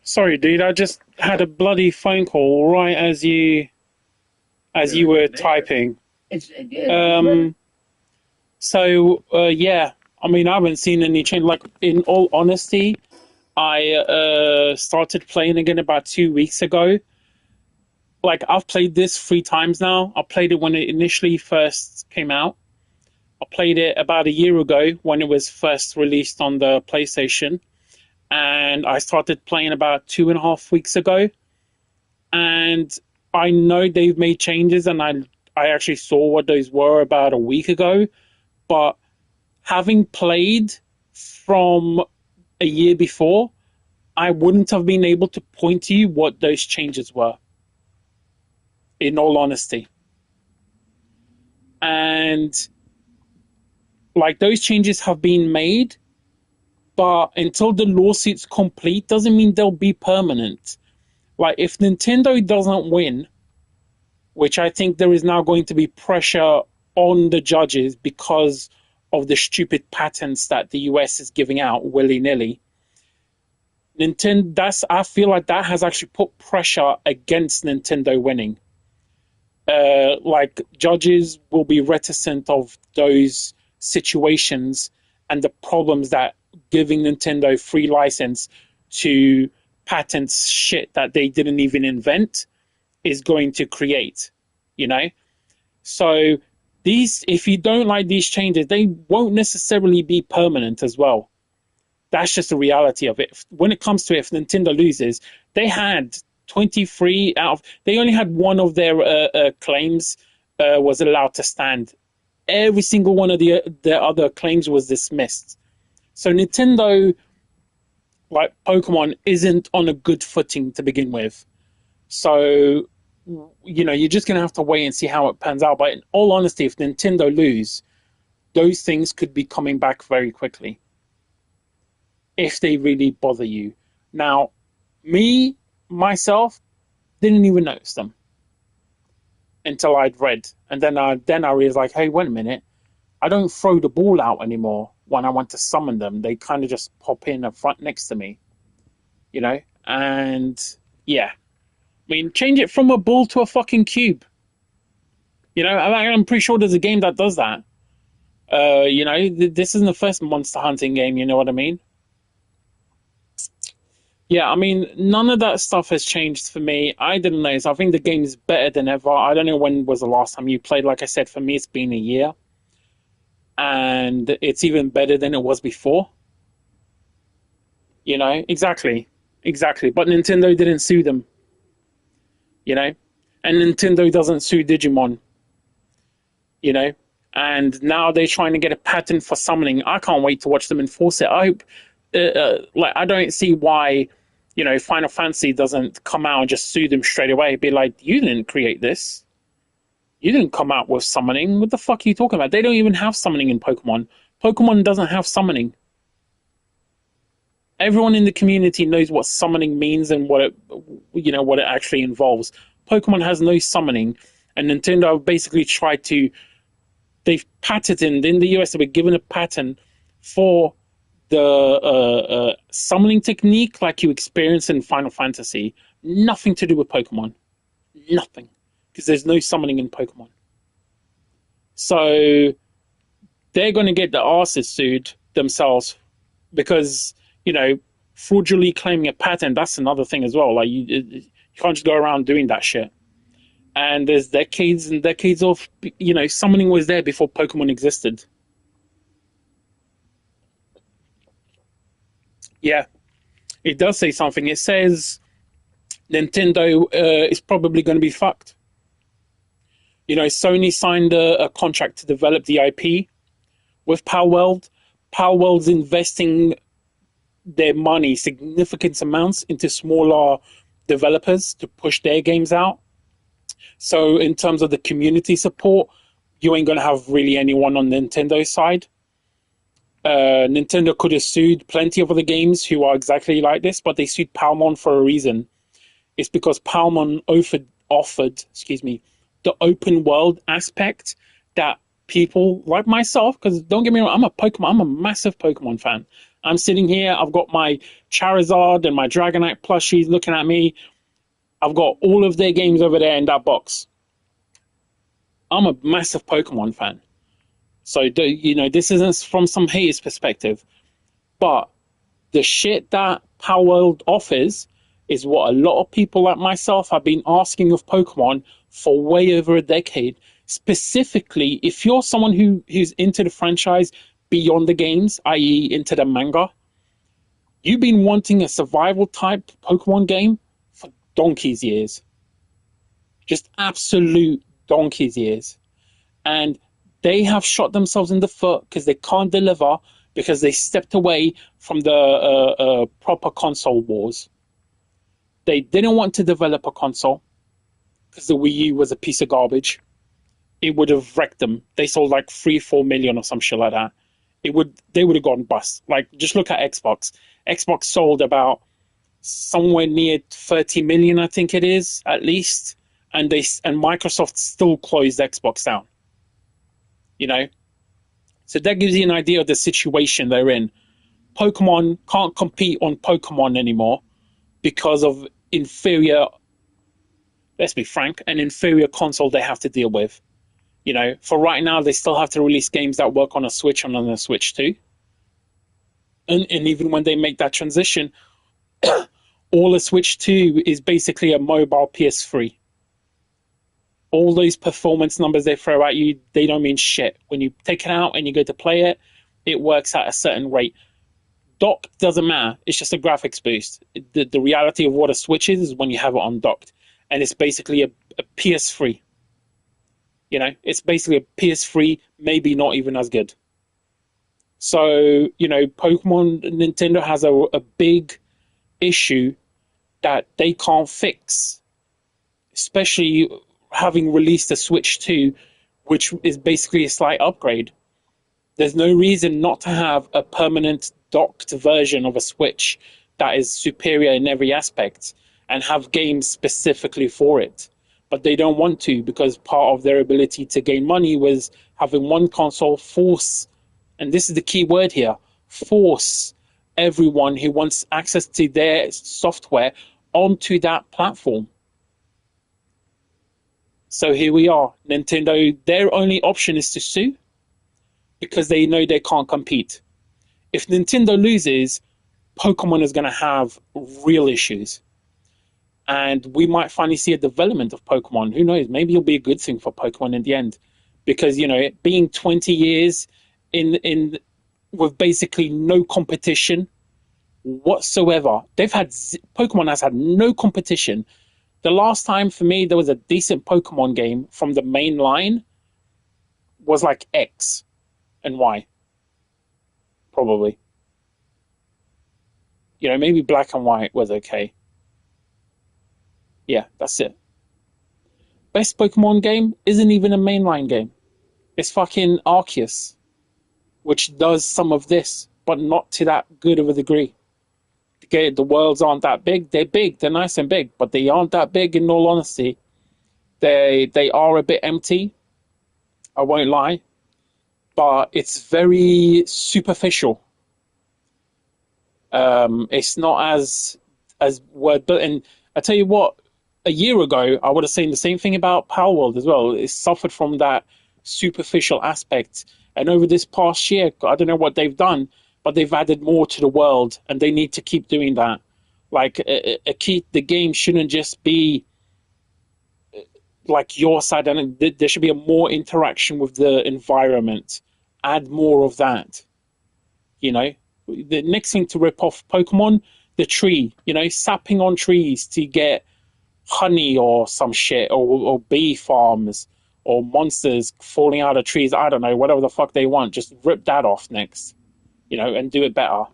Sorry, dude. I just had a bloody phone call right as you were typing. Um. Yeah. I mean, I haven't seen any change. Like, in all honesty, I started playing again about 2 weeks ago. Like, I've played this 3 times now. I played it when it initially first came out. I played it about a year ago when it was first released on the PlayStation, and I started playing about 2.5 weeks ago. And I know they've made changes, and I actually saw what those were about a week ago. But having played from a year before, I wouldn't have been able to point to you what those changes were, in all honesty. And like, those changes have been made, but until the lawsuit's complete doesn't mean they'll be permanent. Like, if Nintendo doesn't win, which I think there is now going to be pressure on the judges because of the stupid patents that the US is giving out willy-nilly. I feel like that has actually put pressure against Nintendo winning. Like, judges will be reticent of those situations and the problems that giving Nintendo free license to patent shit that they didn't even invent is going to create, you know? So if you don't like these changes, they won't necessarily be permanent as well. That's just the reality of it. When it comes to it, if Nintendo loses, they had 23 they only had one of their claims was allowed to stand. Every single one of their other claims was dismissed. So Nintendo, like Pokemon, isn't on a good footing to begin with. So, you're just going to have to wait and see how it pans out. But in all honesty, if Nintendo lose, those things could be coming back very quickly if they really bother you. Now, myself, didn't even notice them until I'd read. And then I realized, like, hey, wait a minute. I don't throw the ball out anymore when I want to summon them. They kind of just pop in up front next to me, And, yeah. I mean, change it from a ball to a fucking cube. I'm pretty sure there's a game that does that. This isn't the first Monster Hunting game, you know what I mean? Yeah, I mean, none of that stuff has changed for me. I didn't notice. I think the game's better than ever. I don't know when was the last time you played. Like I said, for me, it's been a year. And it's even better than it was before. Exactly. Exactly. But Nintendo didn't sue them. And Nintendo doesn't sue Digimon. And now they're trying to get a patent for summoning. I can't wait to watch them enforce it. I hope, I don't see why, Final Fantasy doesn't come out and just sue them straight away. Be like, you didn't create this. You didn't come out with summoning. What the fuck are you talking about? They don't even have summoning in Pokemon. Pokemon doesn't have summoning. Everyone in the community knows what summoning means and what it actually involves. Pokemon has no summoning, and Nintendo basically they've patented in the US. They were given a patent for the summoning technique like you experience in Final Fantasy. Nothing to do with Pokemon. Nothing. Because there's no summoning in Pokemon. So they're going to get their asses sued themselves because, fraudulently claiming a patent, that's another thing as well. Like, you can't just go around doing that shit. And there's decades and decades of, summoning was there before Pokemon existed. Yeah, it does say something. It says Nintendo is probably going to be fucked. Sony signed a contract to develop the IP with Palworld. Palworld's investing their money, significant amounts, into smaller developers to push their games out. So in terms of the community support, you ain't going to have really anyone on Nintendo's side. Nintendo could have sued plenty of other games who are exactly like this, but they sued Palmon for a reason. It's because Palmon offered the open world aspect that people like myself, because don't get me wrong, I'm a massive Pokemon fan. I'm sitting here, I've got my Charizard and my Dragonite plushies looking at me. I've got all of their games over there in that box. I'm a massive Pokemon fan. So, this isn't from some hater's perspective. But the shit that Palworld offers is what a lot of people like myself have been asking of Pokemon for way over a decade. Specifically, if you're someone who's into the franchise beyond the games, i.e., into the manga, you've been wanting a survival type Pokemon game for donkey's years. Just absolute donkey's years. And they have shot themselves in the foot because they can't deliver because they stepped away from the proper console wars. They didn't want to develop a console because the Wii U was a piece of garbage. It would have wrecked them. They sold like 3-4 million or some shit like that. They would have gone bust. Like, just look at Xbox. Xbox sold about somewhere near 30 million, I think it is, at least. And Microsoft still closed Xbox down. So that gives you an idea of the situation they're in. Pokemon can't compete on Pokemon anymore because of inferior, let's be frank, an inferior console they have to deal with. For right now, they still have to release games that work on a Switch and on a Switch 2. And even when they make that transition, all a Switch 2 is basically a mobile PS3. All those performance numbers they throw at you, they don't mean shit. When you take it out and you go to play it, it works at a certain rate. Dock doesn't matter. It's just a graphics boost. The reality of what a Switch is when you have it undocked. And it's basically a PS3. It's basically a PS3, maybe not even as good. So, Pokemon Nintendo has a big issue that they can't fix. Especially having released a Switch 2, which is basically a slight upgrade. There's no reason not to have a permanent docked version of a Switch that is superior in every aspect and have games specifically for it. But they don't want to because part of their ability to gain money was having one console force, and this is the key word here, force everyone who wants access to their software onto that platform. So here we are. Nintendo, their only option is to sue because they know they can't compete. If Nintendo loses, Pokemon is going to have real issues. And we might finally see a development of Pokemon. Who knows? Maybe it'll be a good thing for Pokemon in the end. Because, it being 20 years in with basically no competition whatsoever. Pokemon has had no competition. The last time for me there was a decent Pokemon game from the main line was like X and Y. Probably. Maybe Black and White was okay. Yeah, that's it. Best Pokemon game isn't even a mainline game. It's fucking Arceus, which does some of this, but not to that good of a degree. The worlds aren't that big. They're big. They're nice and big, but they aren't that big in all honesty. They are a bit empty. I won't lie. But it's very superficial. It's not as word, but and I tell you what, a year ago I would have said the same thing about Palworld as well. It suffered from that superficial aspect, and over this past year, I don't know what they've done, but they've added more to the world, and they need to keep doing that. Like the game shouldn't just be like your side, and there should be a more interaction with the environment. Add more of that. The next thing to rip off Pokemon, the tree. Sapping on trees to get honey or some shit, or bee farms, or monsters falling out of trees. I don't know, whatever the fuck they want. Just rip that off next, and do it better.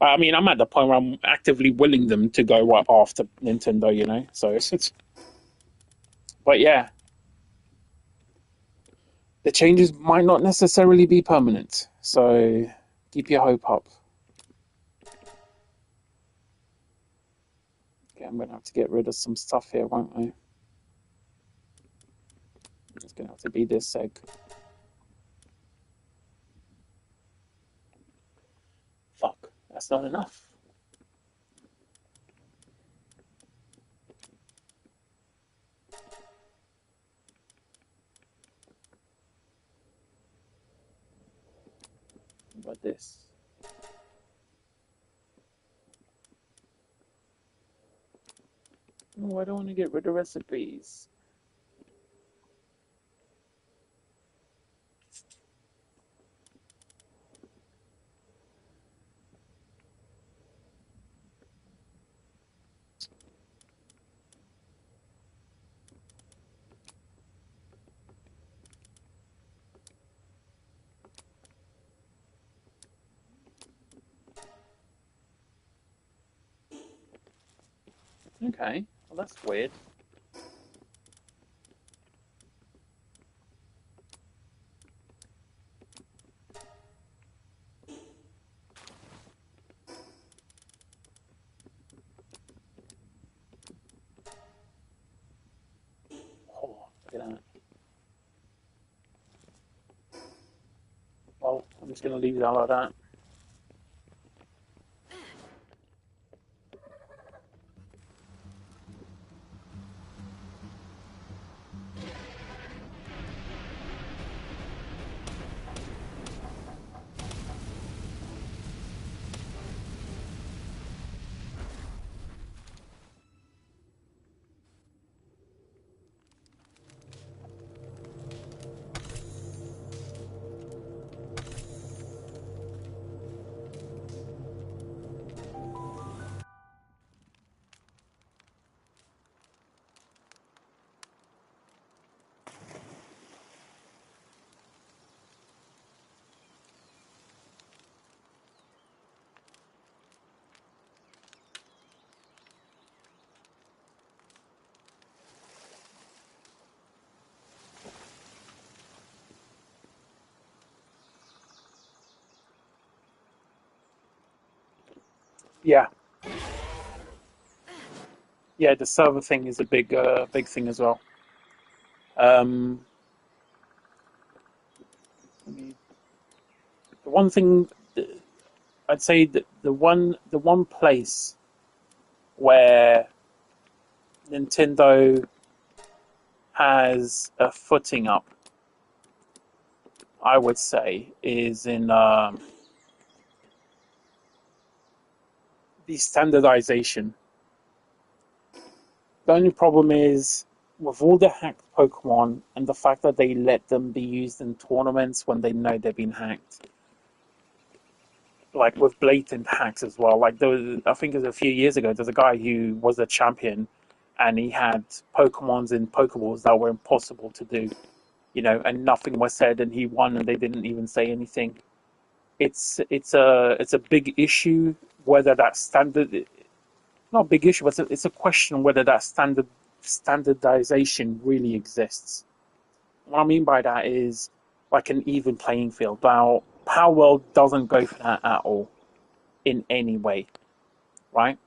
I mean, I'm at the point where I'm actively willing them to go right after Nintendo, so it's but yeah, the changes might not necessarily be permanent, so keep your hope up. Okay, I'm gonna have to get rid of some stuff here, won't I? It's gonna have to be this seg. That's not enough. What about this? No, I don't want to get rid of recipes. Okay, well that's weird. Oh, look at that. Well, I'm just going to leave that like that. Yeah, yeah. The server thing is a big thing as well. Um, the one thing I'd say that the one place where Nintendo has a footing up, I would say, is in the standardization. The only problem is with all the hacked Pokemon and the fact that they let them be used in tournaments when they know they've been hacked. Like with blatant hacks as well. Like I think it was a few years ago, there's a guy who was a champion and he had Pokemons in Pokeballs that were impossible to do, and nothing was said and he won and they didn't even say anything. It's a big issue whether that standard, not a big issue, but it's a question whether that standardization really exists. What I mean by that is like an even playing field. Now, Palworld doesn't go for that at all in any way, right?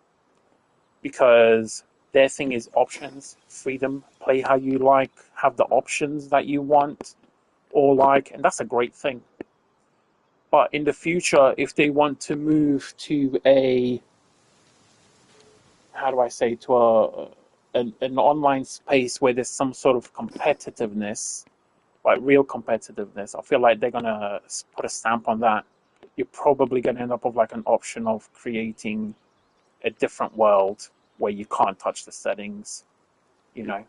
Because their thing is options, freedom, play how you like, have the options that you want or like, and that's a great thing. But in the future, if they want to move to how do I say, to an online space where there's some sort of competitiveness, like real competitiveness, I feel like they're gonna put a stamp on that. You're probably gonna end up with like an option of creating a different world where you can't touch the settings, you know.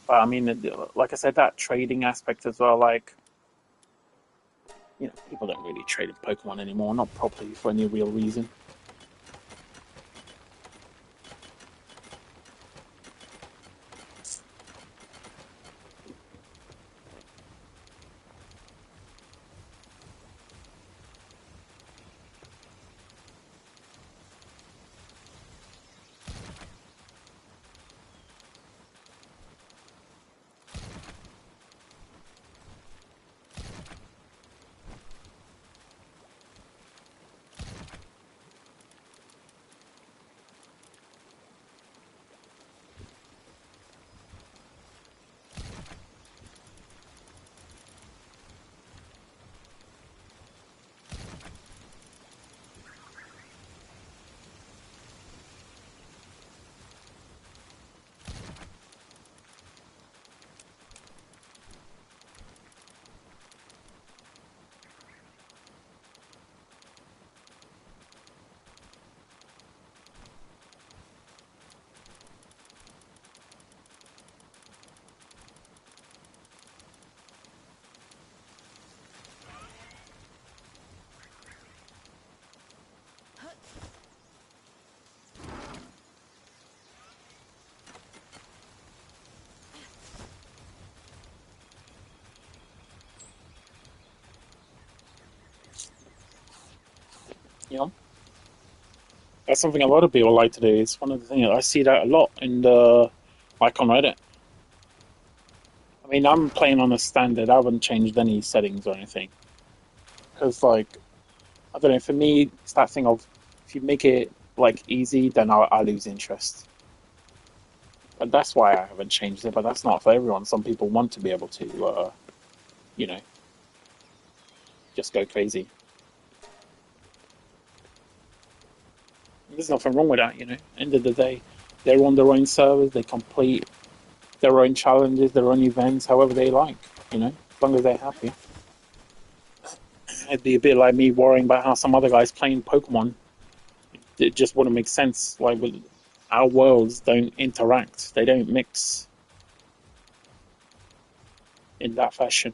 But I mean, like I said, that trading aspect as well, like, people don't really trade in Pokemon anymore, not properly for any real reason. You know, that's something a lot of people like to do. It's one of the things I see that a lot in the like on Reddit. I mean, I'm playing on a standard. I haven't changed any settings or anything because, like, I don't know. For me, it's that thing of if you make it like easy, then I lose interest. And that's why I haven't changed it. But that's not for everyone. Some people want to be able to, you know, just go crazy. There's nothing wrong with that. End of the day, they're on their own servers. They complete their own challenges, their own events, however they like. As long as they're happy. It'd be a bit like me worrying about how some other guys playing Pokemon. It just wouldn't make sense. Like, our worlds don't interact. They don't mix in that fashion.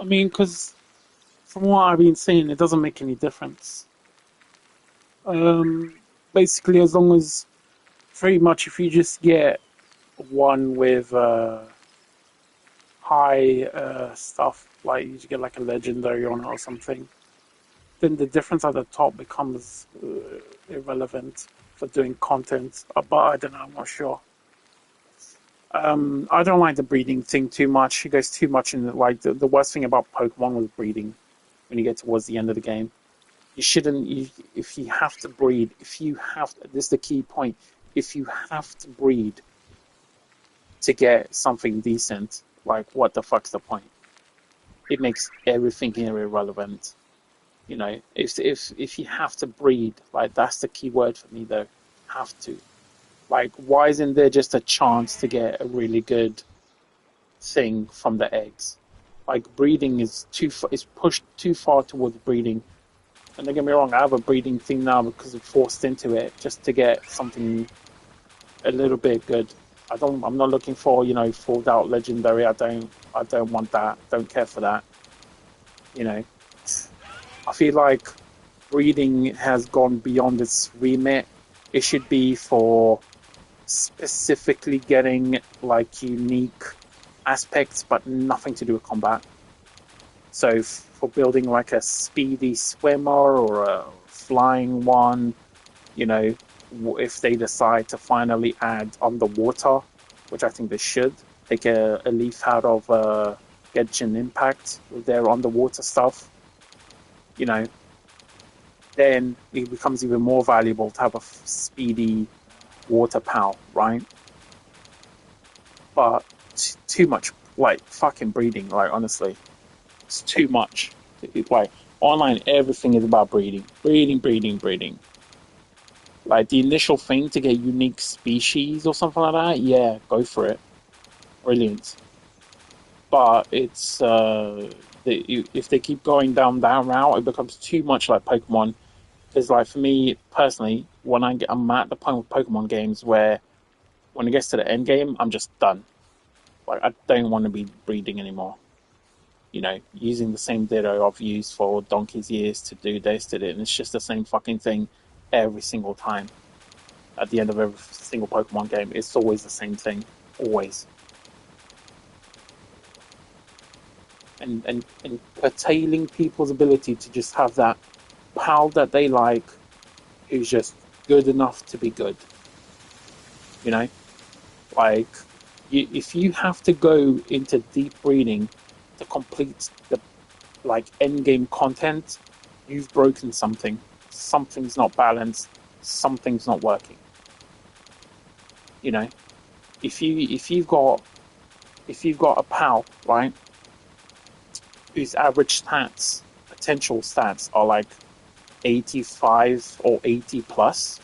I mean, because from what I've been seeing, it doesn't make any difference. Um, Basically, as long as pretty much if you just get one with high stuff, like you get like a legendary on it or something, then the difference at the top becomes irrelevant for doing content. But I don't know, I'm not sure. I don't like the breeding thing too much. It goes too much in like the worst thing about Pokemon was breeding when you get towards the end of the game. You shouldn't. If you have to breed, if you have, this is the key point. If you have to breed to get something decent, like what the fuck's the point? It makes everything here irrelevant. You know, if you have to breed, like that's the key word for me though. Have to. Like, why isn't there just a chance to get a really good thing from the eggs? Like breeding is is pushed too far towards breeding. And don't get me wrong, I have a breeding thing now because I'm forced into it just to get something a little bit good. I'm not looking for, full out legendary. I don't want that. Don't care for that. You know, I feel like breeding has gone beyond its remit. It should be for specifically getting like unique aspects, but nothing to do with combat. So for building like a speedy swimmer or a flying one, you know, if they decide to finally add underwater, which I think they should, take a leaf out of Genshin Impact with their underwater stuff, you know, then it becomes even more valuable to have a speedy water pal, right? But too much, like fucking breeding, like honestly, it's too much. Like online, everything is about breeding, breeding, breeding, breeding. Like the initial thing to get unique species or something like that, yeah, go for it, brilliant. But it's if they keep going down that route, it becomes too much like Pokemon. Because like for me personally, I'm at the point with Pokemon games where when it gets to the end game, I'm just done. Like I don't want to be breeding anymore. You know, using the same ditto I've used for donkey's years to do this, to do it, and it's just the same fucking thing every single time. At the end of every single Pokemon game, it's always the same thing, always. And curtailing people's ability to just have that pal that they like, who's just good enough to be good. You know, like if you have to go into deep breeding to complete the like end game content, you've broken something. Something's not balanced. Something's not working. You know, if you've got a pal, right, whose average stats, potential stats are like 85 or 80 plus,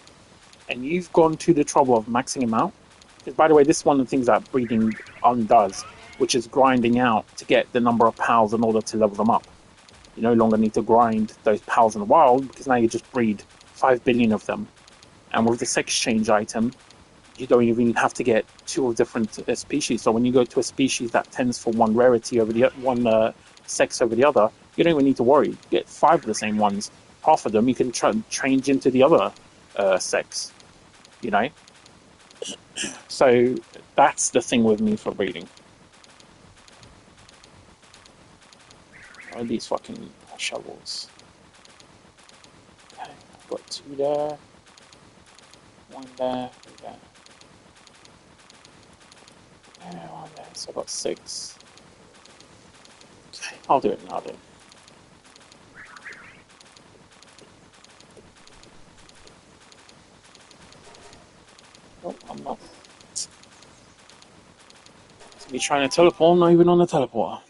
and you've gone to the trouble of maxing him out. Because by the way, this is one of the things that breeding undoes, which is grinding out to get the number of pals in order to level them up. You no longer need to grind those pals in the wild because now you just breed 5 billion of them. And with the sex change item, you don't even have to get two different species. So when you go to a species that tends for one rarity over the one sex over the other, you don't even need to worry. You get 5 of the same ones. Half of them you can change into the other sex. You know, so that's the thing with me for breeding. Oh, these fucking shovels. Okay, I've got 2 there, 1 there, 3 there. Yeah, 1 there. So I've got 6. Okay, I'll do it now then. Oh, I'm not. Me trying to teleport, not even on the teleporter.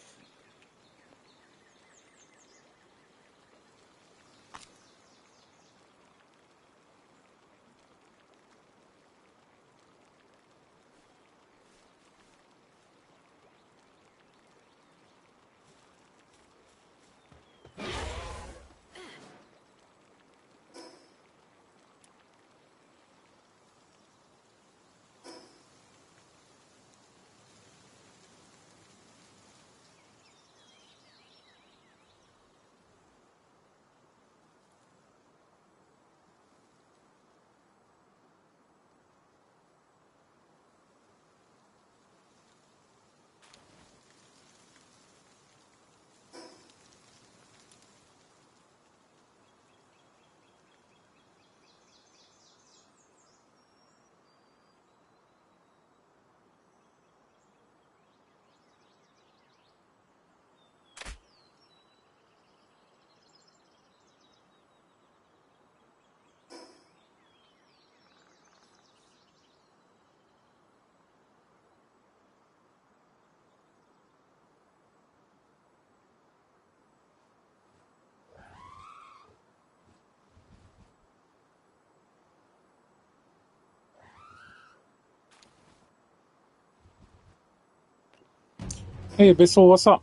Hey, Bissell, what's up?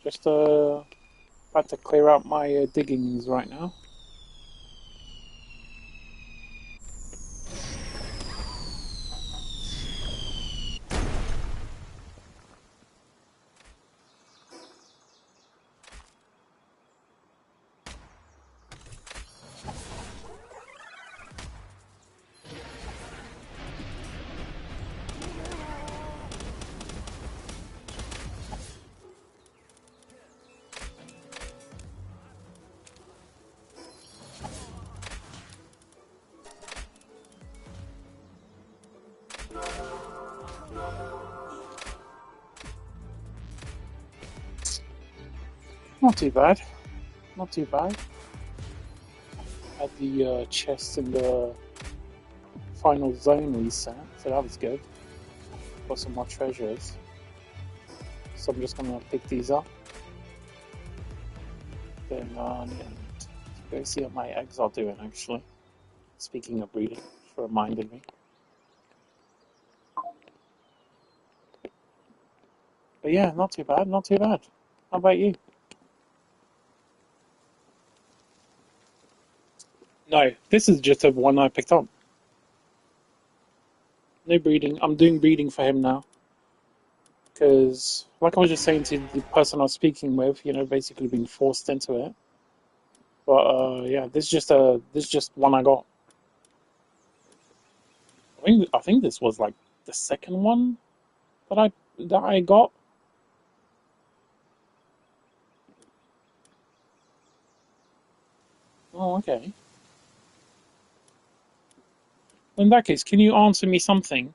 Just about to clear out my diggings right now. Not too bad. Not too bad. Had the chest in the final zone reset, so that was good. Got some more treasures. So I'm just gonna pick these up. Then go see what my eggs are doing actually. Speaking of breeding, just reminded me. But yeah, not too bad, not too bad. How about you? No, this is just a one I picked up. No breeding. I'm doing breeding for him now. Because, like I was just saying to the person I was speaking with, basically being forced into it. But yeah, this is just one I got. I think this was like the second one that I got. Oh, okay. In that case, can you answer me something?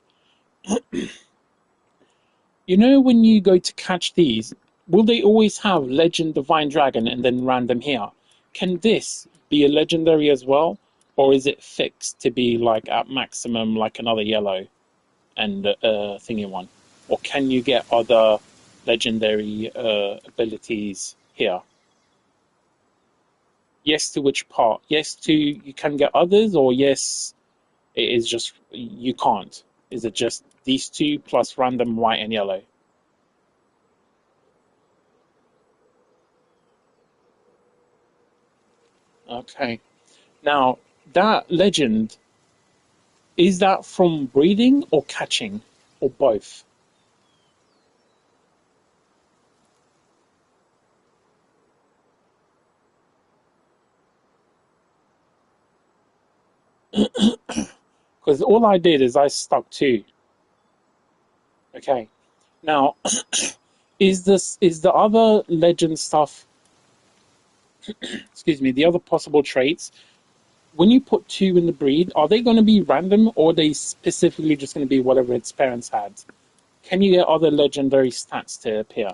You know, when you go to catch these, will they always have Legend Divine Dragon and then random here? Can this be a legendary as well? Or is it fixed to be like at maximum like another yellow and thingy one? Or can you get other legendary abilities here? Yes to which part? Yes to you can get others, or yes, it is just you can't? Is it just these two plus random white and yellow? Okay. Now, that legend, is that from breeding or catching or both? Because all I did is I stuck two. Okay. Now, is the other legend stuff, excuse me, the other possible traits, when you put two in the breed, are they going to be random or are they specifically just going to be whatever its parents had? Can you get other legendary stats to appear?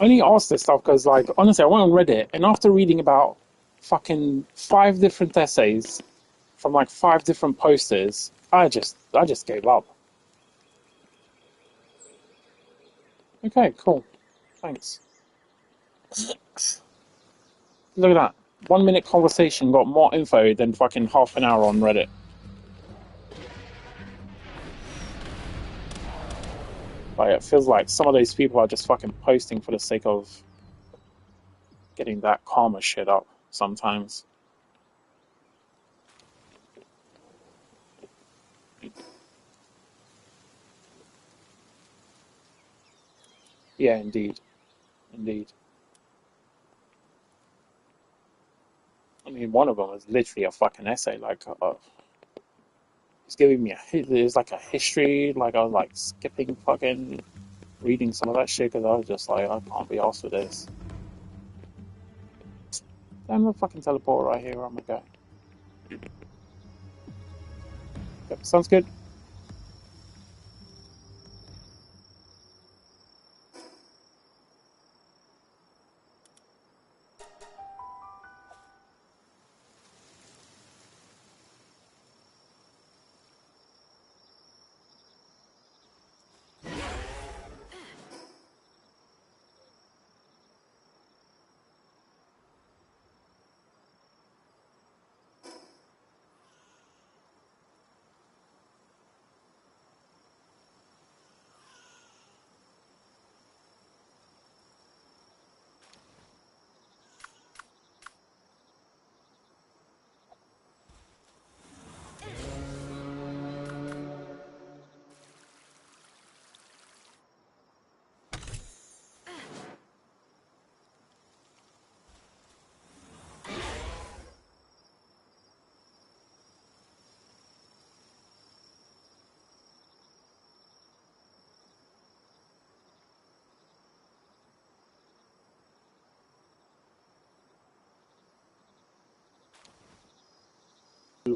I only asked this stuff because, like, honestly, I went on Reddit and after reading about fucking five different essays from like five different posters, I just gave up. Okay, cool. Thanks. Look at that. 1 minute conversation got more info than fucking half an hour on Reddit. Like, it feels like some of those people are just fucking posting for the sake of getting that karma shit up sometimes. Yeah, indeed. Indeed. I mean, one of them is literally a fucking essay. Like, he's giving me there's like a history. Like, I was like skipping fucking reading some of that shit because I was just like, I can't be arsed with this. Damn the fucking teleport right here. I'm gonna go. Yep, sounds good.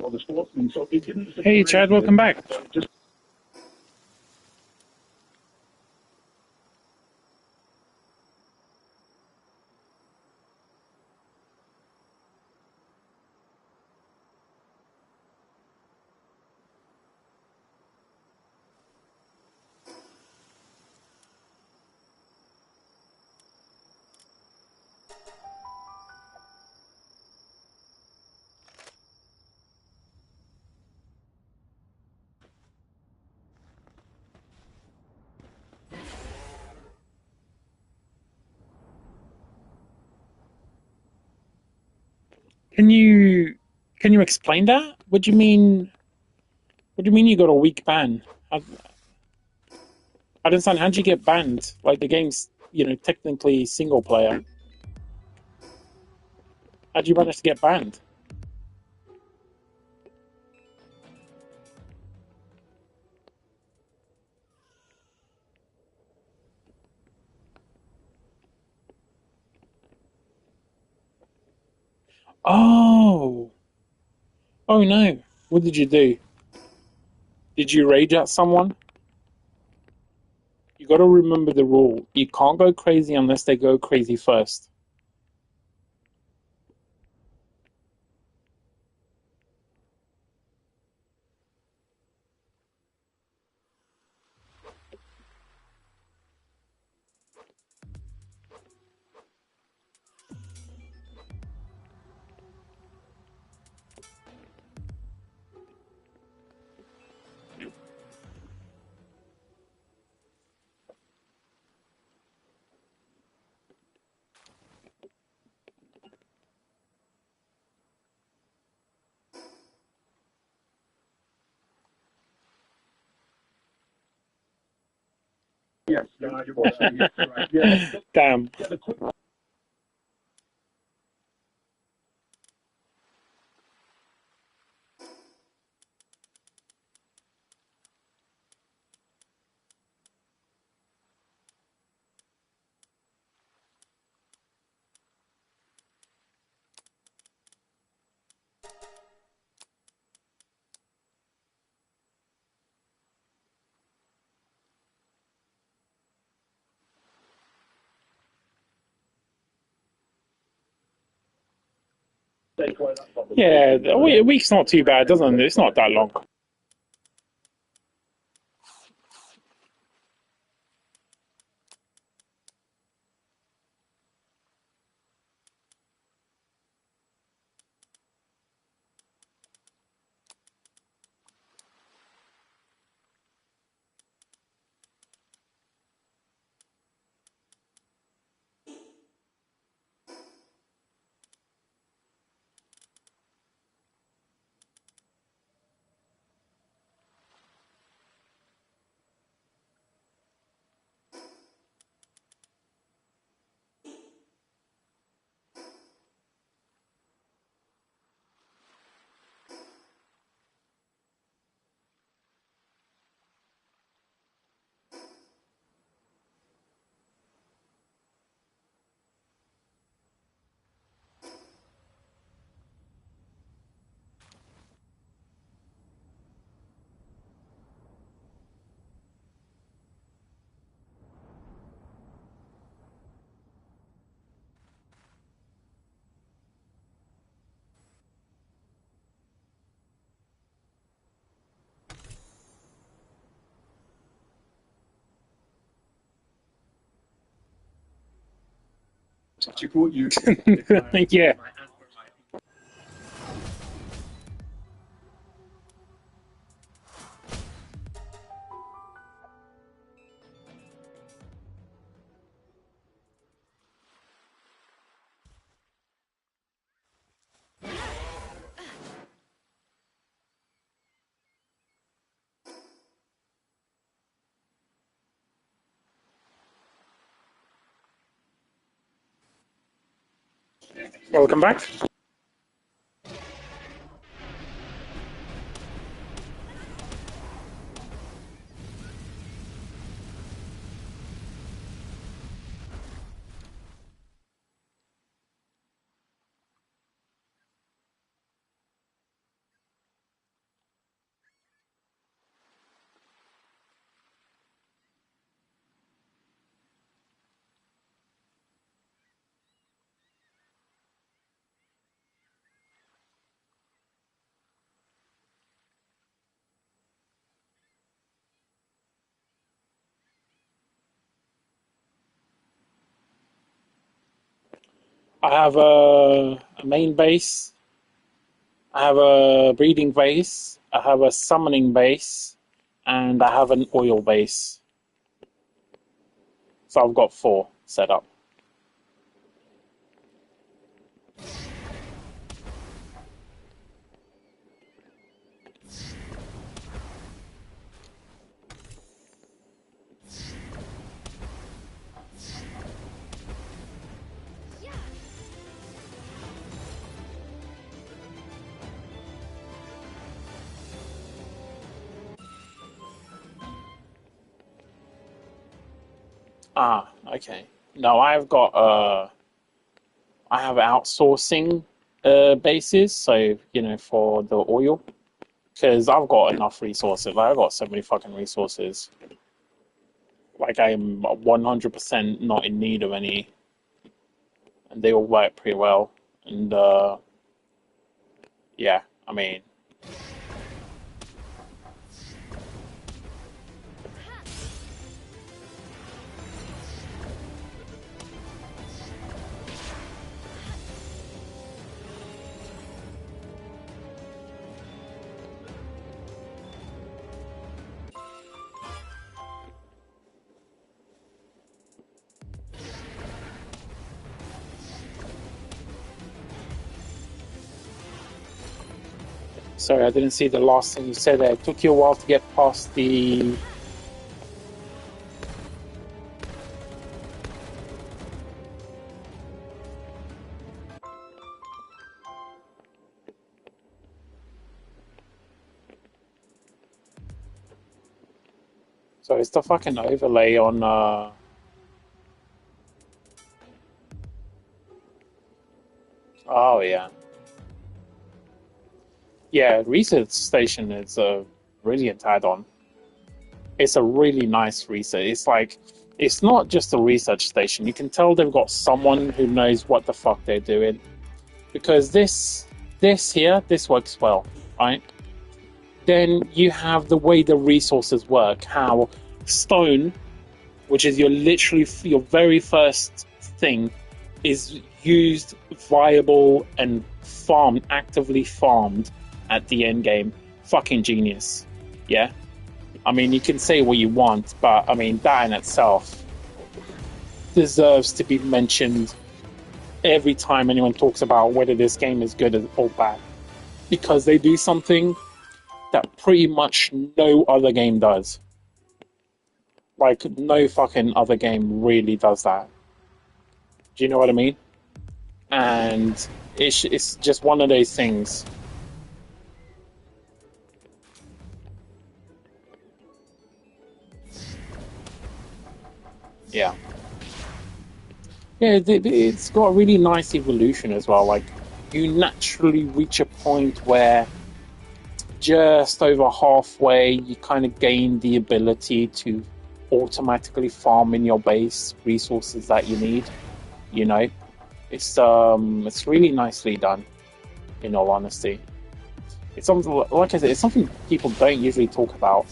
other sportsmen. So it didn't. Hey, Chad, welcome back. Just Can you explain that? What do you mean? What do you mean you got a weak ban? I don't understand. How'd you get banned? Like the game's, technically single player. How'd you manage to get banned? Oh, oh no! What did you do? Did you rage at someone? You got to remember the rule. You can't go crazy unless they go crazy first. yes, you're right. Yeah, Damn. the quick. Yeah, a week's not too bad, doesn't it? It's not that long. She brought you. Yeah. Welcome back. I have a main base. I have a breeding base. I have a summoning base, and I have an oil base. So I've got 4 set up. Ah, okay. No, I have outsourcing bases, so for the oil, because I've got enough resources. Like I've got so many fucking resources. Like I'm 100% not in need of any, and they all work pretty well. And yeah, I mean, sorry, I didn't see the last thing you said there. It took you a while to get past the. So it's the fucking overlay on. Oh yeah, yeah. Research station is a brilliant add-on. It's a really nice research. It's like it's not just a research station. You can tell they've got someone who knows what the fuck they're doing because this works well, right? Then you have the way the resources work. How stone, which is your very first thing, is used, viable, and actively farmed at the end game. Fucking genius. Yeah. I mean, you can say what you want, but I mean, that in itself deserves to be mentioned every time anyone talks about whether this game is good or bad. Because they do something that pretty much no other game does. Like, no fucking other game really does that. Do you know what I mean? And it's just one of those things. Yeah. Yeah, it's got a really nice evolution as well. Like, you naturally reach a point where just over halfway, you kind of gain the ability to automatically farm in your base resources that you need. You know, it's really nicely done. In all honesty, it's something like I said, it's something people don't usually talk about,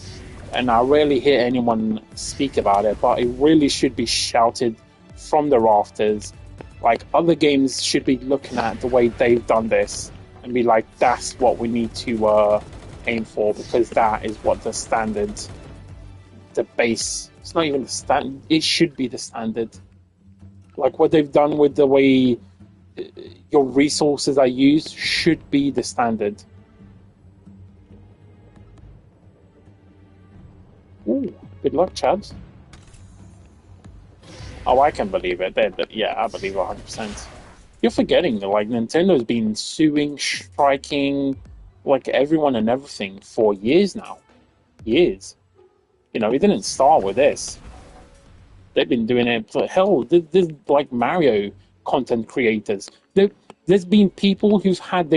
and I rarely hear anyone speak about it. But it really should be shouted from the rafters. Like other games should be looking at the way they've done this and be like, "That's what we need to aim for because that is what the standard, the base. It's not even the standard. It should be the standard. Like what they've done with the way your resources are used should be the standard." Ooh, good luck, Chad. Oh, I can believe it. Yeah, I believe 100%. You're forgetting that like Nintendo's been suing, striking, like everyone and everything for years now. Years. It didn't start with this. They've been doing it for hell. There's like Mario content creators. There's been people who have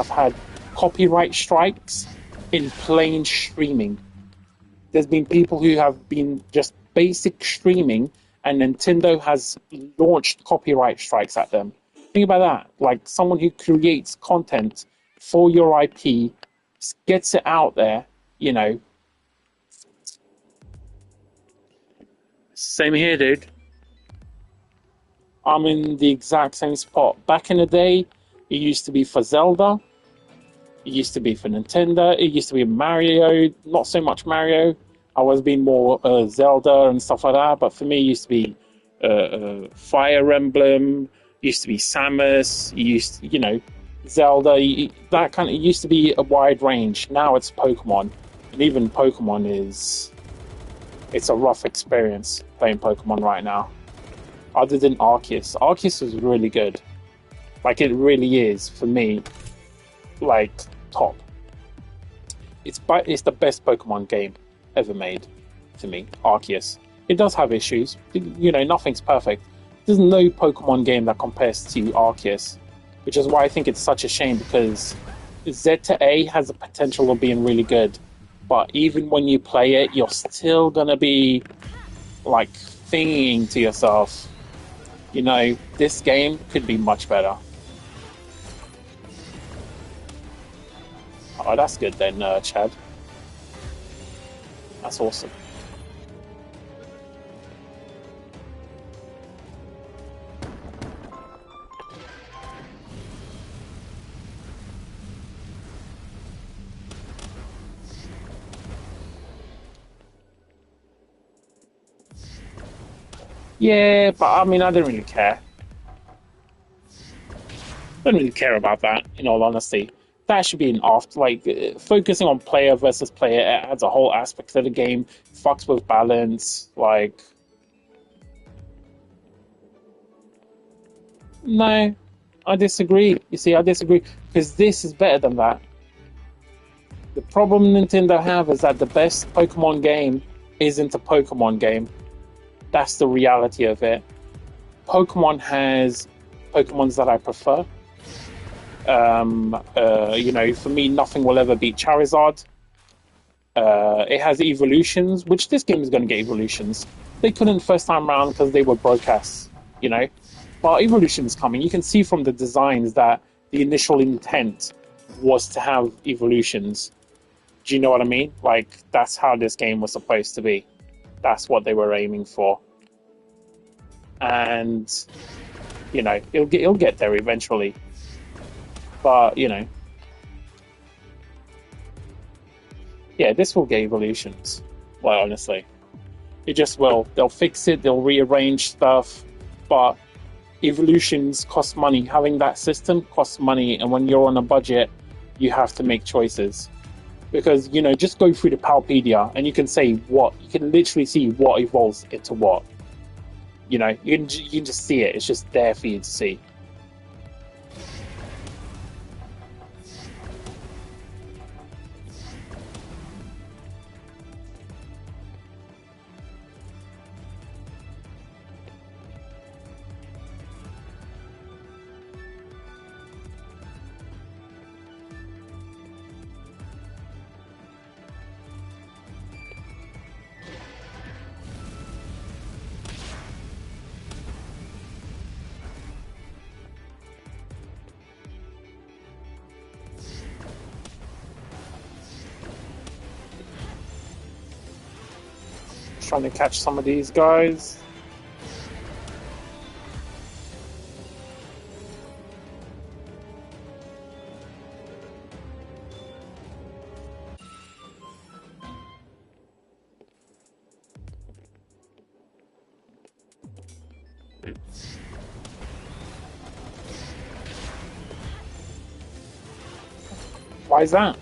had copyright strikes in plain streaming. There's been people who have been just basic streaming, and Nintendo has launched copyright strikes at them. Think about that. Like someone who creates content for your IP, gets it out there, you know. Same here, dude. I'm in the exact same spot. Back in the day, it used to be for Zelda. It used to be for Nintendo. It used to be Mario. Not so much Mario. I was being more Zelda and stuff like that. But for me, it used to be Fire Emblem. Used to be Samus. Zelda. That kind of. It used to be a wide range. Now it's Pokemon, and even Pokemon is. It's a rough experience playing Pokemon right now. Other than Arceus, Arceus is really good. Like it really is for me. Like top. It's the best Pokemon game ever made to me. Arceus. It does have issues. Nothing's perfect. There's no Pokemon game that compares to Arceus, which is why I think it's such a shame because Z to A has the potential of being really good, but even when you play it, you're still gonna be like thinking to yourself, this game could be much better. Oh, that's good then, Chad. That's awesome. Yeah, but I mean, I don't really care. I don't really care about that, in all honesty. That should be an off. Like, focusing on player versus player adds a whole aspect to the game, fucks with balance. Like, no, I disagree. You see, I disagree because this is better than that. The problem Nintendo have is that the best Pokemon game isn't a Pokemon game. That's the reality of it. Pokemon has Pokemons that I prefer. For me, nothing will ever beat Charizard. It has evolutions, which this game is going to get evolutions. They couldn't first time round because they were broadcasts, But evolution's coming. You can see from the designs that the initial intent was to have evolutions. Do you know what I mean? Like, that's how this game was supposed to be. That's what they were aiming for. And, it'll get there eventually. But, yeah, this will get evolutions. Well, honestly. It just will. They'll fix it, they'll rearrange stuff, but evolutions cost money. Having that system costs money, and when you're on a budget, you have to make choices. Because, just go through the Palpedia and you can literally see what evolves into what. You can just see it. It's just there for you to see. Trying to catch some of these guys. Why is that?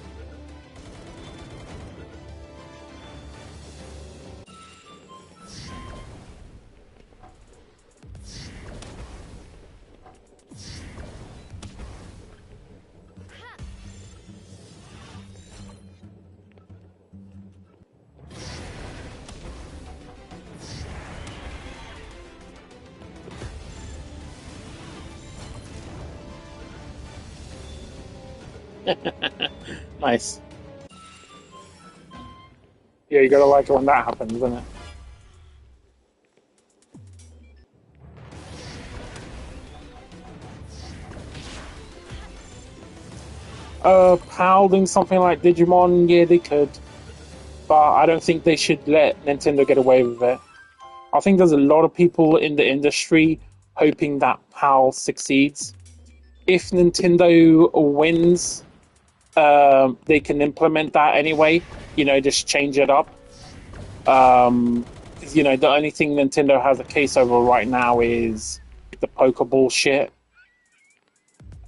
Nice. Yeah, you gotta like it when that happens, isn't it? PAL doing something like Digimon, yeah, they could. But I don't think they should let Nintendo get away with it. I think there's a lot of people in the industry hoping that PAL succeeds. If Nintendo wins, they can implement that anyway. Just change it up. 'Cause, the only thing Nintendo has a case over right now is the Pokeball shit.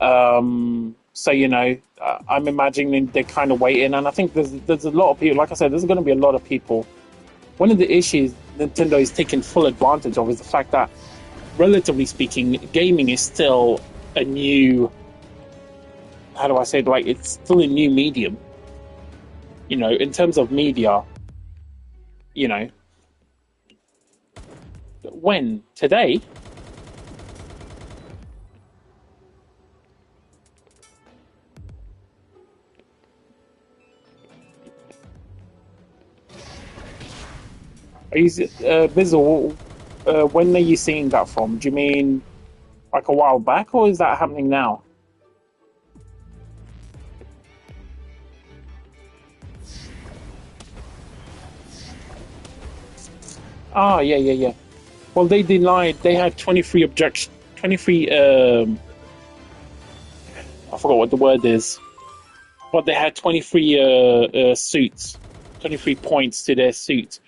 So I'm imagining they're kind of waiting, and I think there's a lot of people. Like I said, there's going to be a lot of people. One of the issues Nintendo is taking full advantage of is the fact that, relatively speaking, gaming is still a new. How do I say it? Like, it's still a new medium. In terms of media. You know, when today. Are you, Bizzle, when are you seeing that from? Do you mean like a while back, or is that happening now? Ah, yeah, yeah, yeah. Well, they denied. They had 23 objection, 23. I forgot what the word is, but they had 23 suits, 23 points to their suit,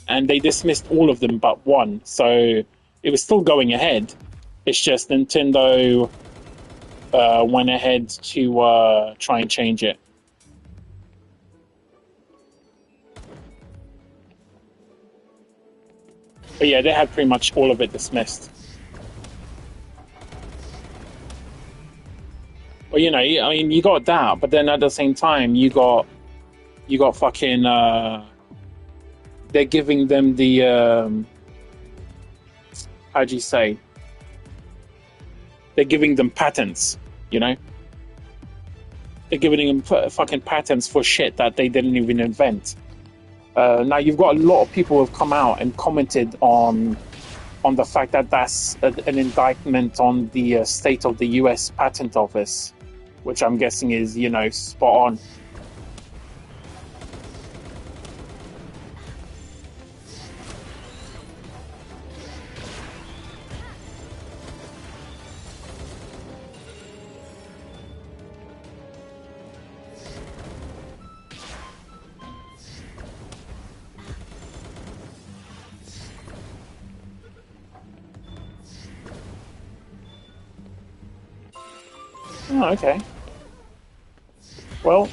and they dismissed all of them but one. So it was still going ahead. It's just Nintendo went ahead to try and change it. But yeah, they had pretty much all of it dismissed. Well, I mean, you got that, but then at the same time, you got fucking. They're giving them the. How do you say? They're giving them patents. They're giving them fucking patents for shit that they didn't even invent. Now you've got a lot of people who have come out and commented on the fact that that's an indictment on the state of the U.S. Patent Office, which I'm guessing is spot on. Oh, okay. Well,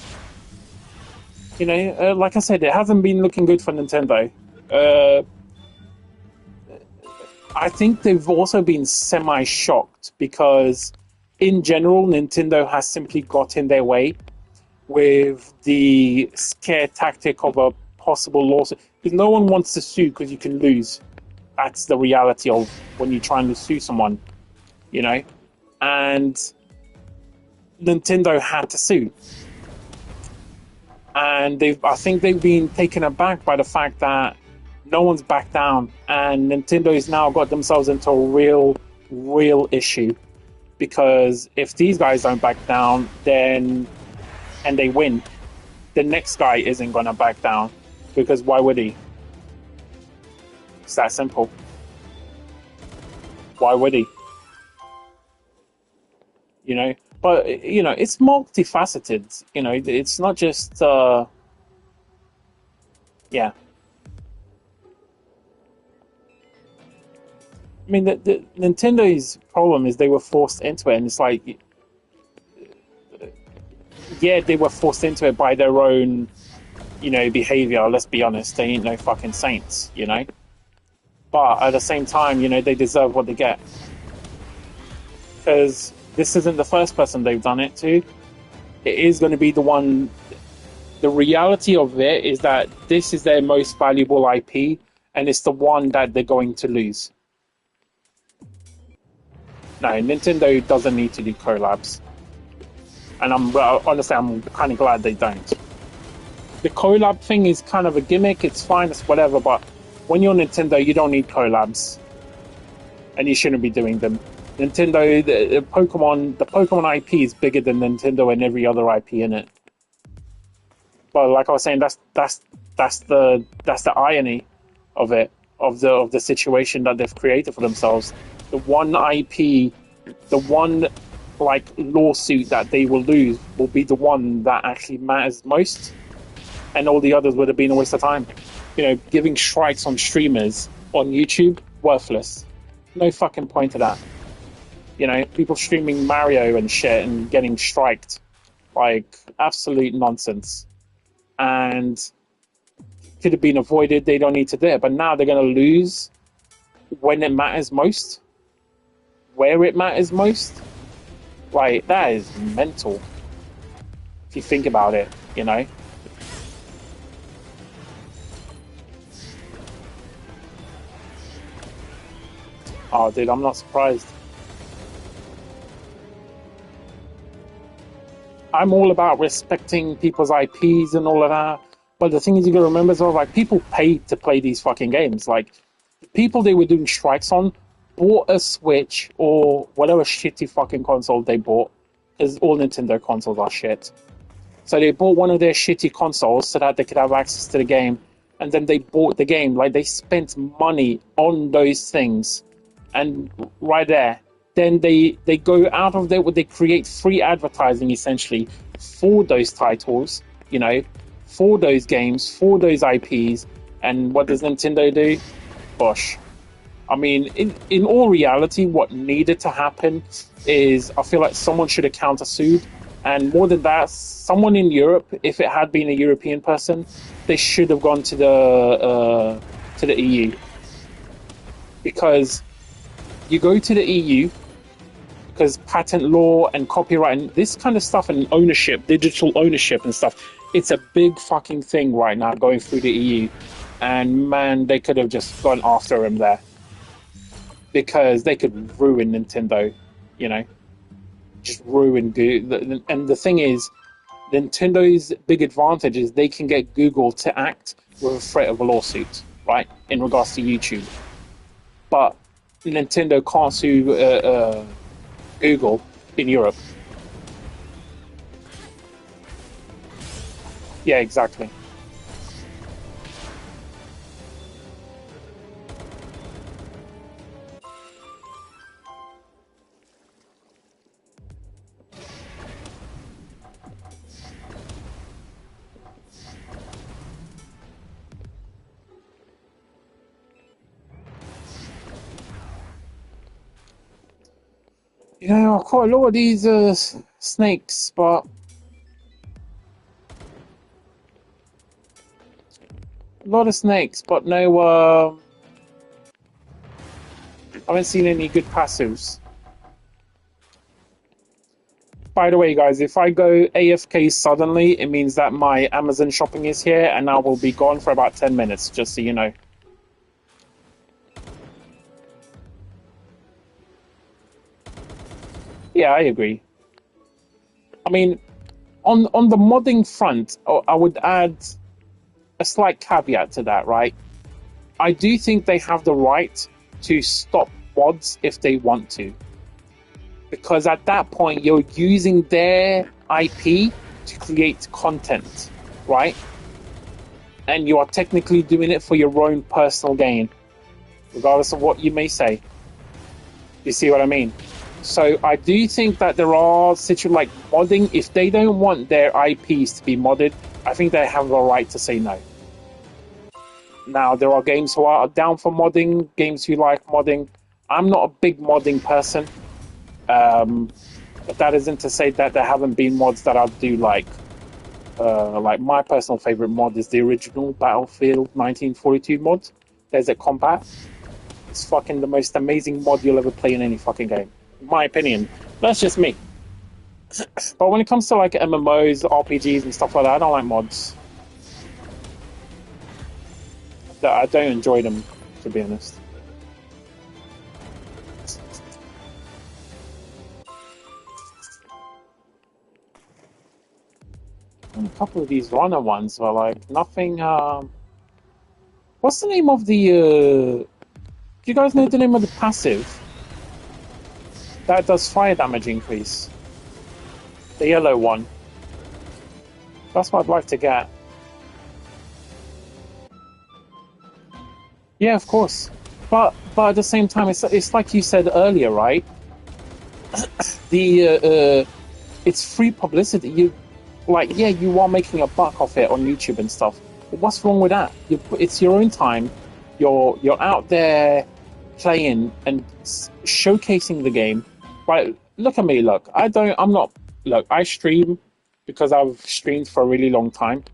like I said, it hasn't been looking good for Nintendo. Uh, I think they've also been semi-shocked because, in general, Nintendo has simply got in their way with the scare tactic of a possible lawsuit. Because no one wants to sue because you can lose. That's the reality of when you try and sue someone, And Nintendo had to sue. And I think they've been taken aback by the fact that no one's backed down, and Nintendo's now got themselves into a real issue, because if these guys don't back down, then and they win, the next guy isn't gonna back down, because why would he? It's that simple. Why would he? But it's multifaceted. It's not just yeah. I mean, the Nintendo's problem is they were forced into it, and it's like, yeah, they were forced into it by their own, behavior. Let's be honest, they ain't no fucking saints, But at the same time, they deserve what they get, because this isn't the first person they've done it to. It is going to be the one. The reality of it is that this is their most valuable IP, and it's the one that they're going to lose. No, Nintendo doesn't need to do collabs, and honestly, I'm kind of glad they don't. The collab thing is kind of a gimmick. It's fine, it's whatever, but when you're Nintendo, you don't need collabs, and you shouldn't be doing them. Nintendo, the Pokemon IP is bigger than Nintendo and every other IP in it. But like I was saying, that's the irony of it, of the situation that they've created for themselves. the one IP, the one like lawsuit that they will lose will be the one that actually matters most, and all the others would have been a waste of time. You know, giving strikes on streamers on YouTube, worthless. No fucking point to that. You know, people streaming Mario and shit and getting striked, like absolute nonsense. And could have been avoided. They don't need to do it, but now they're going to lose when it matters most, where it matters most. Like, that is mental if you think about it, you know. Oh, dude, I'm not surprised. I'm all about respecting people's IPs and all of that. But the thing is, you gotta remember as well, like, people paid to play these fucking games. Like, the people they were doing strikes on bought a Switch or whatever shitty fucking console they bought, because all Nintendo consoles are shit. So they bought one of their shitty consoles so that they could have access to the game, and then they bought the game. Like, they spent money on those things, and right there, then they go out of there, they create free advertising essentially for those titles, you know, for those games, for those IPs. And what does Nintendo do? Bosh. I mean, in all reality, what needed to happen is, I feel like someone should have countersued, and more than that, someone in Europe, if it had been a European person, they should have gone to the EU, because you go to the EU because patent law and copyright and this kind of stuff and ownership, digital ownership and stuff, it's a big fucking thing right now going through the EU. And man, they could have just gone after him there, because they could ruin Nintendo, you know, just ruin Google. And the thing is, Nintendo's big advantage is they can get Google to act with a threat of a lawsuit, right, in regards to YouTube. But Nintendo can't sue Google in Europe. Yeah, exactly. You know, I've caught a lot of these snakes, but a lot of snakes, but no, I haven't seen any good passives. By the way, guys, if I go AFK suddenly, it means that my Amazon shopping is here, and I will be gone for about 10 minutes, just so you know. Yeah, I agree. I mean, on the modding front, I would add a slight caveat to that, right? I do think they have the right to stop mods if they want to, because at that point you're using their IP to create content, right? And you are technically doing it for your own personal gain, regardless of what you may say. You see what I mean? So I do think that there are situations like modding. If they don't want their IPs to be modded, I think they have the right to say no. Now, there are games who are down for modding, games who like modding. I'm not a big modding person, but that isn't to say that there haven't been mods that I do like. Like, my personal favorite mod is the original Battlefield 1942 mod. There's a combat. It's fucking the most amazing mod you'll ever play in any fucking game. In my opinion. That's just me. But when it comes to like MMOs, RPGs and stuff like that, I don't like mods. I don't enjoy them, to be honest. And a couple of these runner ones were like nothing. What's the name of the? Do you guys know the name of the passive that does fire damage increase? The yellow one. That's what I'd like to get. Yeah, of course. but at the same time, it's like you said earlier, right? The it's free publicity. You like, yeah, you are making a buck off it on YouTube and stuff. But what's wrong with that? It's your own time. You're out there playing and showcasing the game. Right? Look at me. Look, I'm not. Look, I stream because I've streamed for a really long time.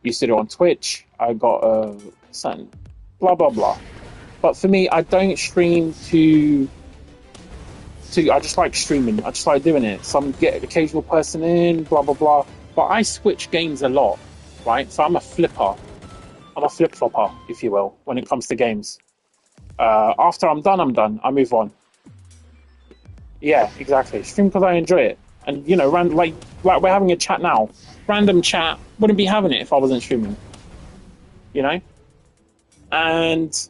Used to do it on Twitch. I got certain blah blah blah. But for me, I don't stream to. I just like streaming. I just like doing it. Some get an occasional person in, blah blah blah. But I switch games a lot, right? So I'm a flipper. I'm a flip flopper, if you will, when it comes to games. After I'm done. I move on. Yeah, exactly. Stream because I enjoy it, and you know, like we're having a chat now. Random chat, wouldn't be having it if I wasn't streaming. You know, and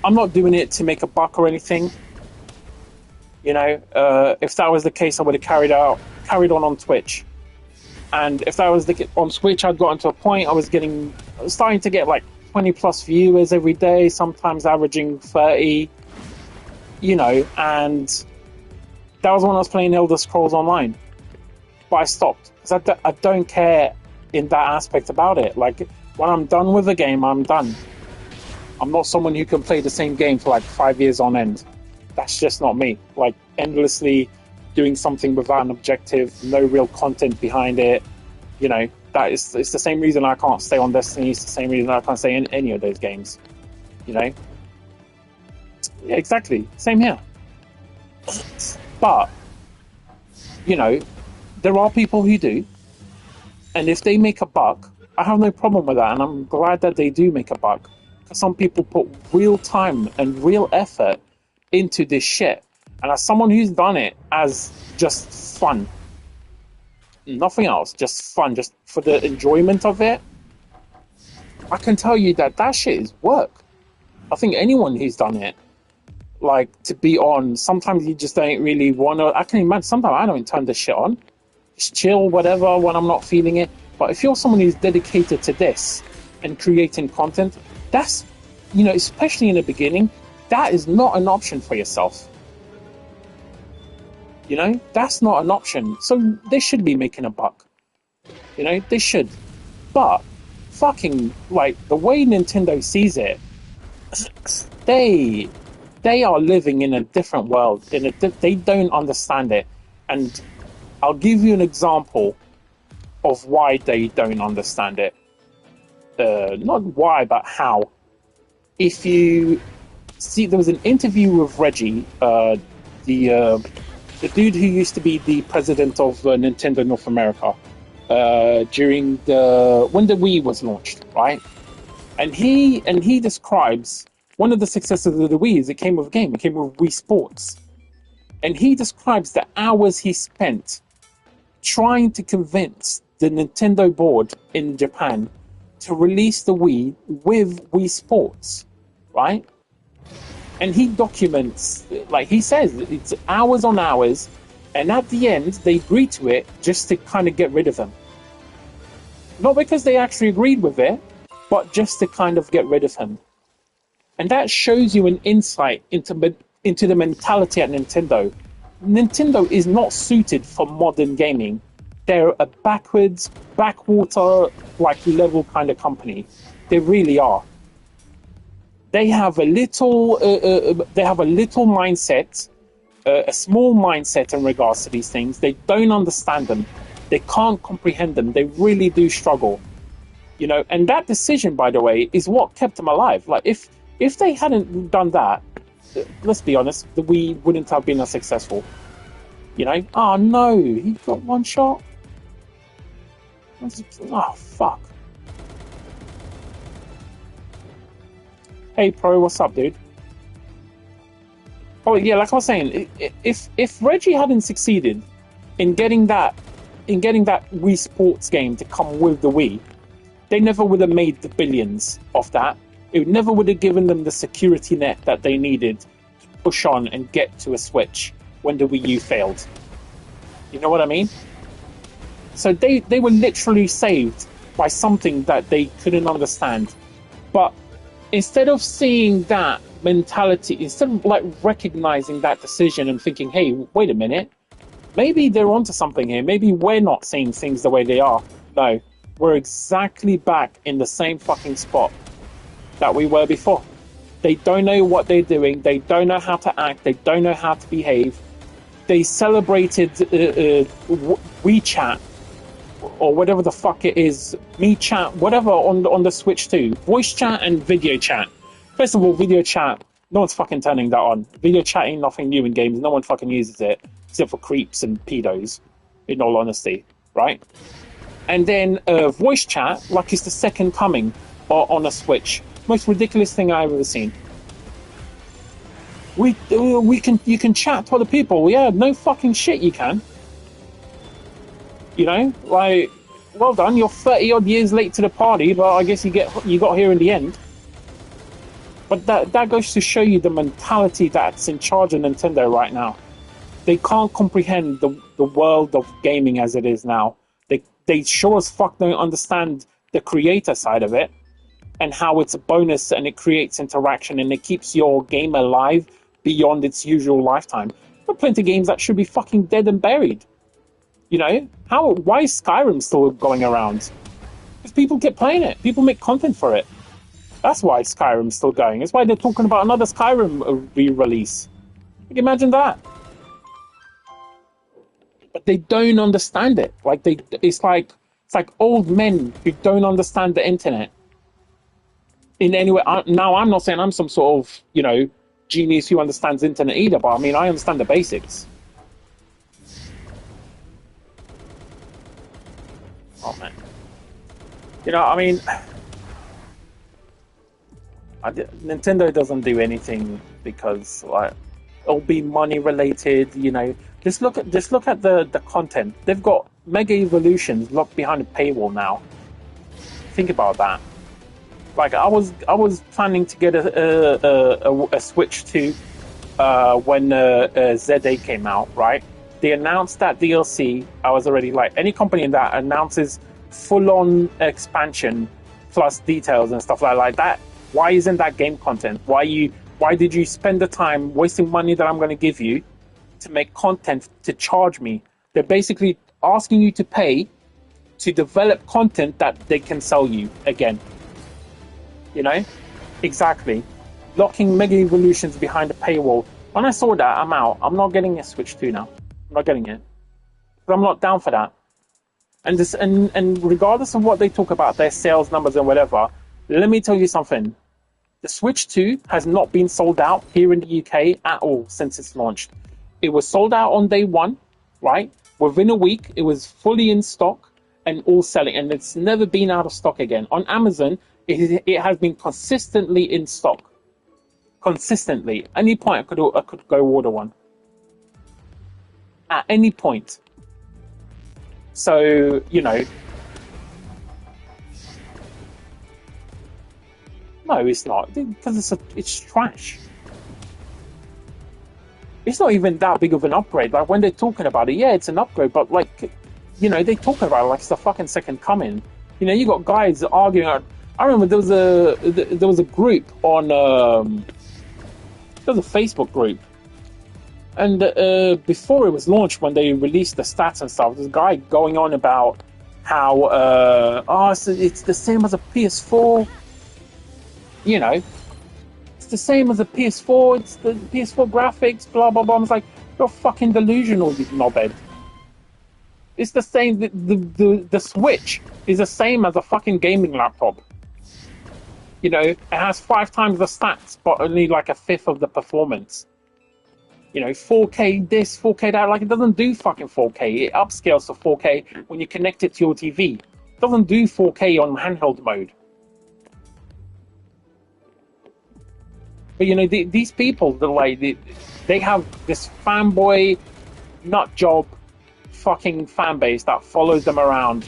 I'm not doing it to make a buck or anything. You know, if that was the case, I would have carried on Twitch. And if that was on Twitch, I'd gotten to a point I was starting to get like 20 plus viewers every day, sometimes averaging 30. You know, and that was when I was playing Elder Scrolls Online. But I stopped because I don't care in that aspect about it. Like, when I'm done with the game, I'm done. I'm not someone who can play the same game for like 5 years on end. That's just not me. Like, endlessly doing something without an objective, no real content behind it. You know, it's the same reason I can't stay on Destiny. It's the same reason I can't stay in any of those games. You know? Yeah, exactly. Same here. But, you know, there are people who do. And if they make a buck, I have no problem with that. And I'm glad that they do make a buck. Because some people put real time and real effort into this shit. And as someone who's done it as just fun, nothing else, just fun, just for the enjoyment of it, I can tell you that shit is work. I think anyone who's done it, like, to be on, sometimes you just don't really want to. I can imagine sometimes I don't turn this shit on. Just chill, whatever, when I'm not feeling it. But if you're someone who's dedicated to this and creating content, that's, you know, especially in the beginning, that is not an option for yourself. You know, that's not an option. So they should be making a buck. You know, they should. But fucking, like, the way Nintendo sees it, they are living in a different world. They don't understand it. And I'll give you an example of why they don't understand it. Not why, but how. If you see, there was an interview with Reggie, the dude who used to be the president of Nintendo North America, during when the Wii was launched, right? And he describes one of the successes of the Wii is it came with a game. It came with Wii Sports, and he describes the hours he spent trying to convince the Nintendo board in Japan to release the Wii with Wii Sports, right? And he documents, like he says, it's hours on hours, and at the end, they agreed to it just to kind of get rid of him. Not because they actually agreed with it, but just to kind of get rid of him. And that shows you an insight into the mentality at Nintendo. Nintendo is not suited for modern gaming. They're a backwater, like, level kind of company. They really are. They have a little mindset, a small mindset in regards to these things. They don't understand them. They can't comprehend them. They really do struggle, you know. And that decision, by the way, is what kept them alive. Like, if they hadn't done that, let's be honest, the Wii wouldn't have been as successful. You know? Oh no, he got one shot. Oh fuck. Hey Pro, what's up, dude? Oh yeah, like I was saying, if Reggie hadn't succeeded in getting that Wii Sports game to come with the Wii, they never would have made the billions off that. It never would have given them the security net that they needed to push on and get to a Switch when the Wii U failed. You know what I mean? So they were literally saved by something that they couldn't understand. But instead of seeing that mentality, instead of like recognizing that decision and thinking, hey, wait a minute, maybe they're onto something here. Maybe we're not seeing things the way they are. No, we're exactly back in the same fucking spot that we were before. They don't know what they're doing. They don't know how to act. They don't know how to behave. They celebrated WeChat or whatever the fuck it is, Me Chat, whatever on the Switch too. Voice chat and video chat. First of all, video chat, no one's fucking turning that on. Video chat ain't nothing new in games. No one fucking uses it, except for creeps and pedos, in all honesty, right? And then voice chat, like it's the second coming on a Switch. Most ridiculous thing I've ever seen. You can chat to other people. Yeah, no fucking shit you can. You know, like, well done. You're 30 odd years late to the party, but I guess you got here in the end. But that goes to show you the mentality that's in charge of Nintendo right now. They can't comprehend the world of gaming as it is now. They sure as fuck don't understand the creator side of it and how it's a bonus and it creates interaction and it keeps your game alive beyond its usual lifetime. There are plenty of games that should be fucking dead and buried. You know, why is Skyrim still going around? Because people keep playing it. People make content for it. That's why Skyrim's still going. That's why they're talking about another Skyrim re-release. Can you imagine that? But they don't understand it. Like it's like old men who don't understand the internet. In any way, now I'm not saying I'm some sort of, you know, genius who understands the internet either, but I mean, I understand the basics. Oh man, you know, I mean, Nintendo doesn't do anything because like it'll be money related. You know, just look at the content. They've got Mega Evolutions locked behind a paywall now. Think about that. Like I was planning to get a Switch 2 when ZA came out, right? They announced that DLC. I was already like, any company that announces full-on expansion plus details and stuff like that, why isn't that game content? Why did you spend the time wasting money that I'm going to give you to make content to charge me? They're basically asking you to pay to develop content that they can sell you again. You know? Exactly. Locking Mega Evolutions behind a paywall. When I saw that, I'm out. I'm not getting a Switch 2 now. I'm not getting it. But I'm not down for that. And regardless of what they talk about, their sales numbers and whatever, let me tell you something. The Switch 2 has not been sold out here in the UK at all since it's launched. It was sold out on day one, right? Within a week, it was fully in stock and all selling, and it's never been out of stock again. On Amazon, it has been consistently in stock. Consistently. Any point I could go order one. At any point. So, you know. No, it's not. Because it's trash. It's not even that big of an upgrade. Like, when they're talking about it, yeah, it's an upgrade, but, like, you know, they talk about it like it's the fucking second coming. You know, you got guys arguing. I remember there was a group on... there was a Facebook group. And before it was launched, when they released the stats and stuff, there's a guy going on about how, it's the same as a PS4. You know, it's the same as a PS4. It's the PS4 graphics, blah, blah, blah. I was like, you're fucking delusional, you knobhead. It's the same. The Switch is the same as a fucking gaming laptop. You know, it has 5 times the stats, but only like a fifth of the performance. You know, 4K this, 4K that. Like, it doesn't do fucking 4K. It upscales to 4K when you connect it to your TV. It doesn't do 4K on handheld mode. But, you know, these people, they have this fanboy, nut job, fucking fan base that follows them around.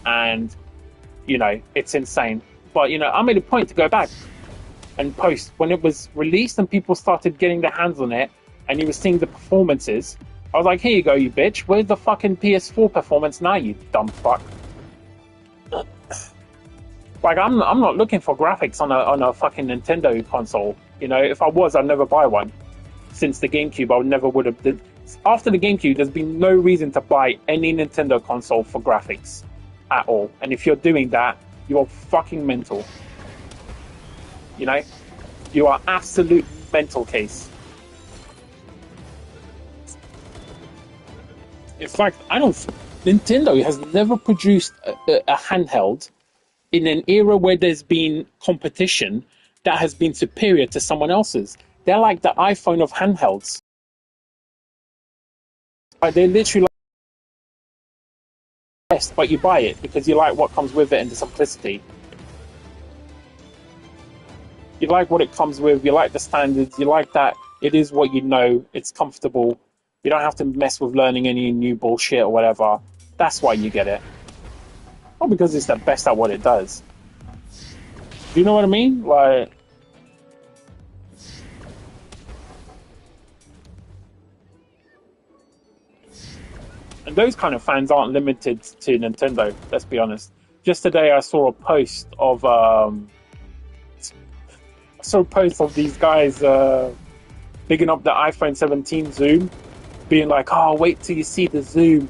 And, you know, it's insane. But, you know, I made a point to go back and post when it was released and people started getting their hands on it and you were seeing the performances. I was like, here you go, you bitch. Where's the fucking PS4 performance now, you dumb fuck? But Like I'm not looking for graphics on a fucking Nintendo console. You know, if I was, I'd never buy one. Since the GameCube, I never would have. After the GameCube, there's been no reason to buy any Nintendo console for graphics at all. And if you're doing that, you're fucking mental. You know, you are absolute mental case. In fact, I don't. Nintendo has never produced a handheld in an era where there's been competition that has been superior to someone else's. They're like the iPhone of handhelds. Like, they're literally like the best, but you buy it because you like what comes with it and the simplicity. You like what it comes with, you like the standards, you like that it is what you know, it's comfortable. You don't have to mess with learning any new bullshit or whatever. That's why you get it. Not because it's the best at what it does. Do you know what I mean? Like, and those kind of fans aren't limited to Nintendo, let's be honest. Just today I saw a post of these guys bigging up the iPhone 17 zoom, being like, oh, wait till you see the zoom.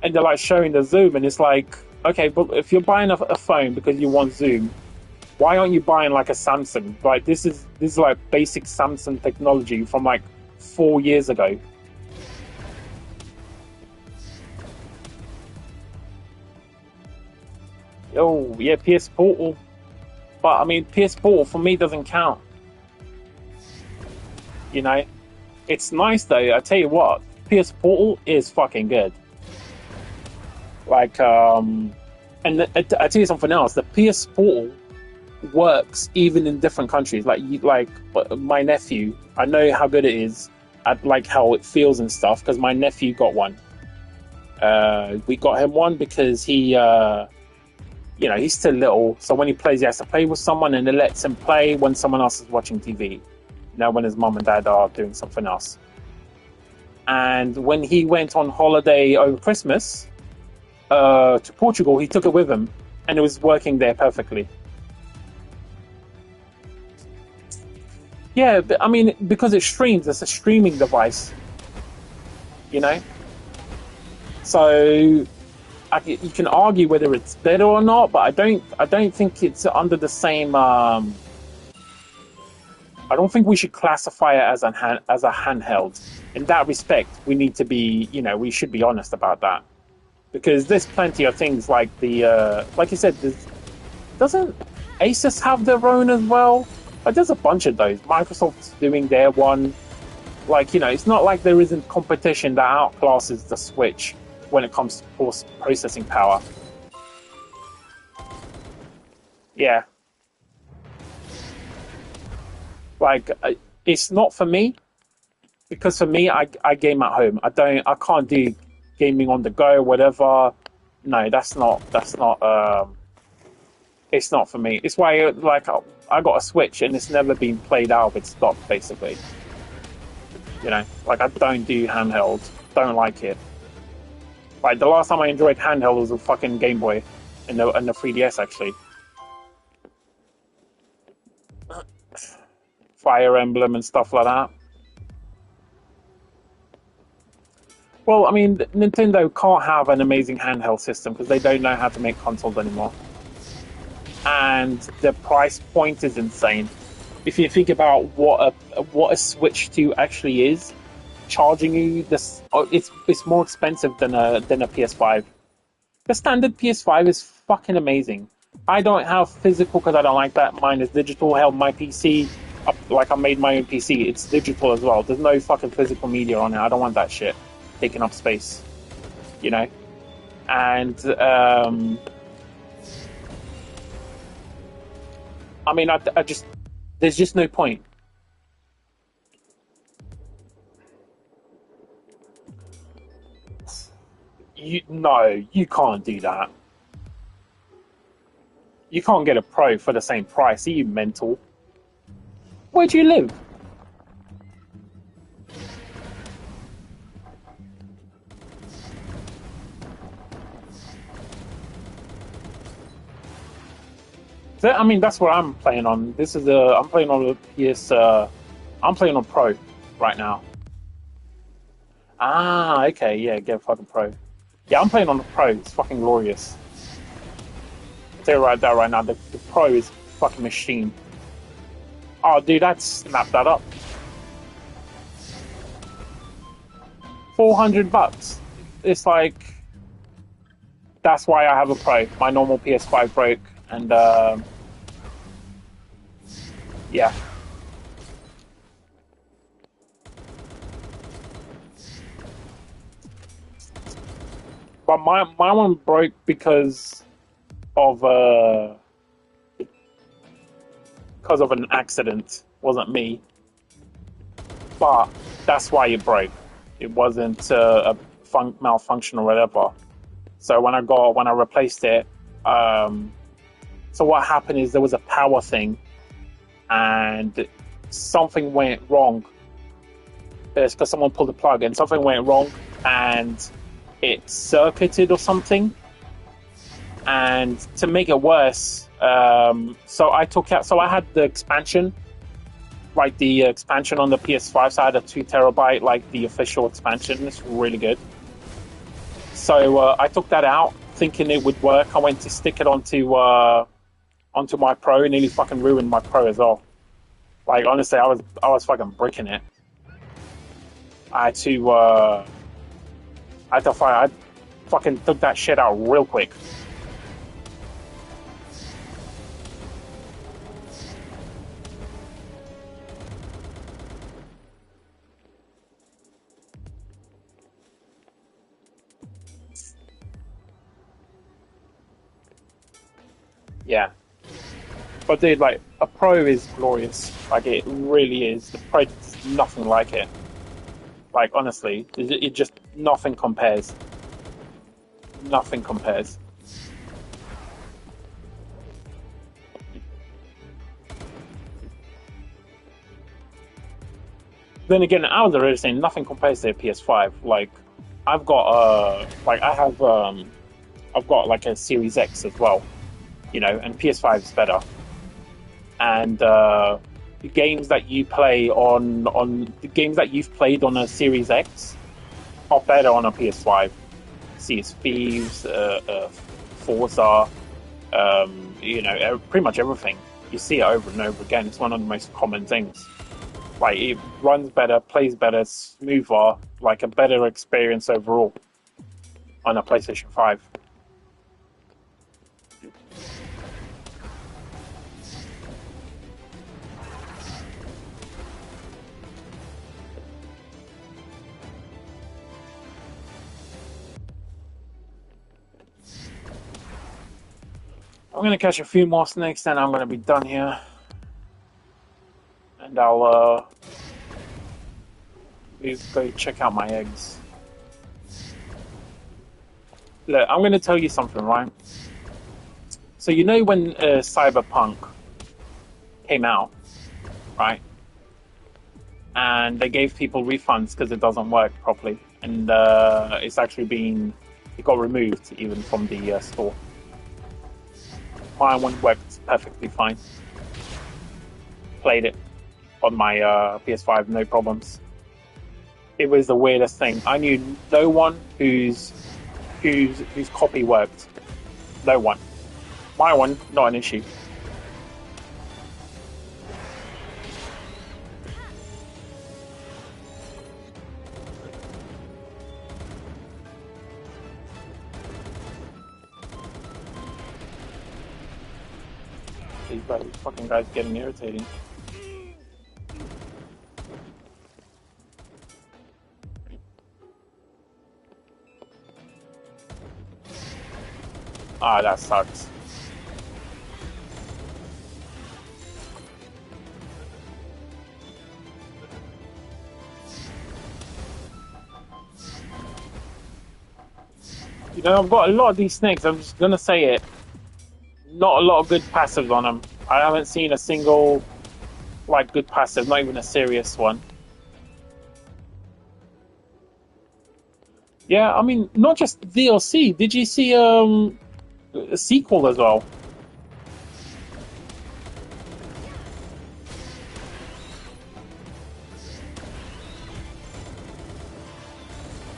And they're like showing the zoom, and it's like, okay, but if you're buying a phone because you want zoom, why aren't you buying like a Samsung? Like this is like basic Samsung technology from like 4 years ago. Oh yeah, PS Portal. But I mean, PS Portal for me doesn't count. You know, it's nice though. I tell you what, PS Portal is fucking good. Like, and I tell you something else. The PS Portal works even in different countries. Like my nephew, I know how good it is. I like how it feels and stuff because my nephew got one. We got him one because he, you know, he's still little. So when he plays, he has to play with someone, and it lets him play when someone else is watching TV. You know, when his mum and dad are doing something else. And when he went on holiday over Christmas to Portugal, he took it with him, and it was working there perfectly. Yeah, but, I mean, because it streams, it's a streaming device, you know? So you can argue whether it's better or not, but I don't think it's under the same. I don't think we should classify it as a handheld. In that respect, we need to be, you know, we should be honest about that, because there's plenty of things like like you said, doesn't Asus have their own as well? Like, there's a bunch of those. Microsoft's doing their one. Like, you know, it's not like there isn't competition that outclasses the Switch when it comes to processing power. Yeah. Like, it's not for me, because for me, I game at home. I can't do gaming on the go or whatever. No, that's not, it's not for me. It's why, like, I got a Switch and it's never been played out of its stock, basically. You know, like, I don't do handheld. Don't like it. Like, the last time I enjoyed handheld was a fucking Game Boy and the 3DS, actually. Fire Emblem and stuff like that. Well, I mean, Nintendo can't have an amazing handheld system because they don't know how to make consoles anymore. And the price point is insane. If you think about what a Switch 2 actually is, charging you this, it's more expensive than a PS5. The standard PS5 is fucking amazing. I don't have physical because I don't like that. Mine is digital. Hell, my PC, like, I made my own PC. It's digital as well. There's no fucking physical media on it. I don't want that shit taking up space, you know? And, I mean, I just, there's just no point. No, you can't do that. You can't get a Pro for the same price. Are you mental? Where do you live? So, I mean, that's what I'm playing on. This is I'm playing on the PS. I'm playing on Pro right now. Ah, okay, yeah, get fucking Pro. Yeah, I'm playing on the Pro. It's fucking glorious. I'll tell you right there, right now. The Pro is fucking machine. Oh, dude, I'd snap that up. $400. It's like that's why I have a Pro. My normal PS5 broke, and yeah. But my one broke of uh because of an accident. Wasn't me, but that's why it broke. It wasn't a malfunction or whatever. So when I replaced it, um, so what happened is there was a power thing, and something went wrong. It's because someone pulled the plug, and something went wrong, and it circuited or something. And to make it worse, so I took out. So I had the expansion, like the expansion on the PS5. So I had a 2 terabyte, like the official expansion. It's really good. So I took that out, thinking it would work. I went to stick it onto my Pro, and nearly fucking ruined my Pro as well. Like honestly, I was fucking bricking it. I had to I fucking took that shit out real quick. Yeah. But dude, like a Pro is glorious. Like it really is. The Pro is nothing like it. Like honestly, it just nothing compares. Nothing compares. Then again, I was already saying nothing compares to a PS5. Like I've got I've got like a Series X as well, and PS5 is better. And the games that you play on the games that you've played on a Series X are better on a PS5. Sea of Thieves, Forza, pretty much everything. You see it over and over again. It's one of the most common things. Like it runs better, plays better, smoother, like a better experience overall on a PlayStation 5. I'm gonna catch a few more snakes, then I'm gonna be done here, and I'll go check out my eggs. Look, I'm gonna tell you something, right? So when Cyberpunk came out, right? And they gave people refunds because it doesn't work properly, and it got removed even from the store. My one worked perfectly fine. Played it on my PS5, no problems. It was the weirdest thing. I knew no one whose copy worked. No one. My one, not an issue. These fucking guys getting irritating. Ah, that sucks. I've got a lot of these snakes. I'm just gonna say it. Not a lot of good passives on them. I haven't seen a single good passive, not even a serious one. Yeah, I mean, not just DLC. Did you see a sequel as well?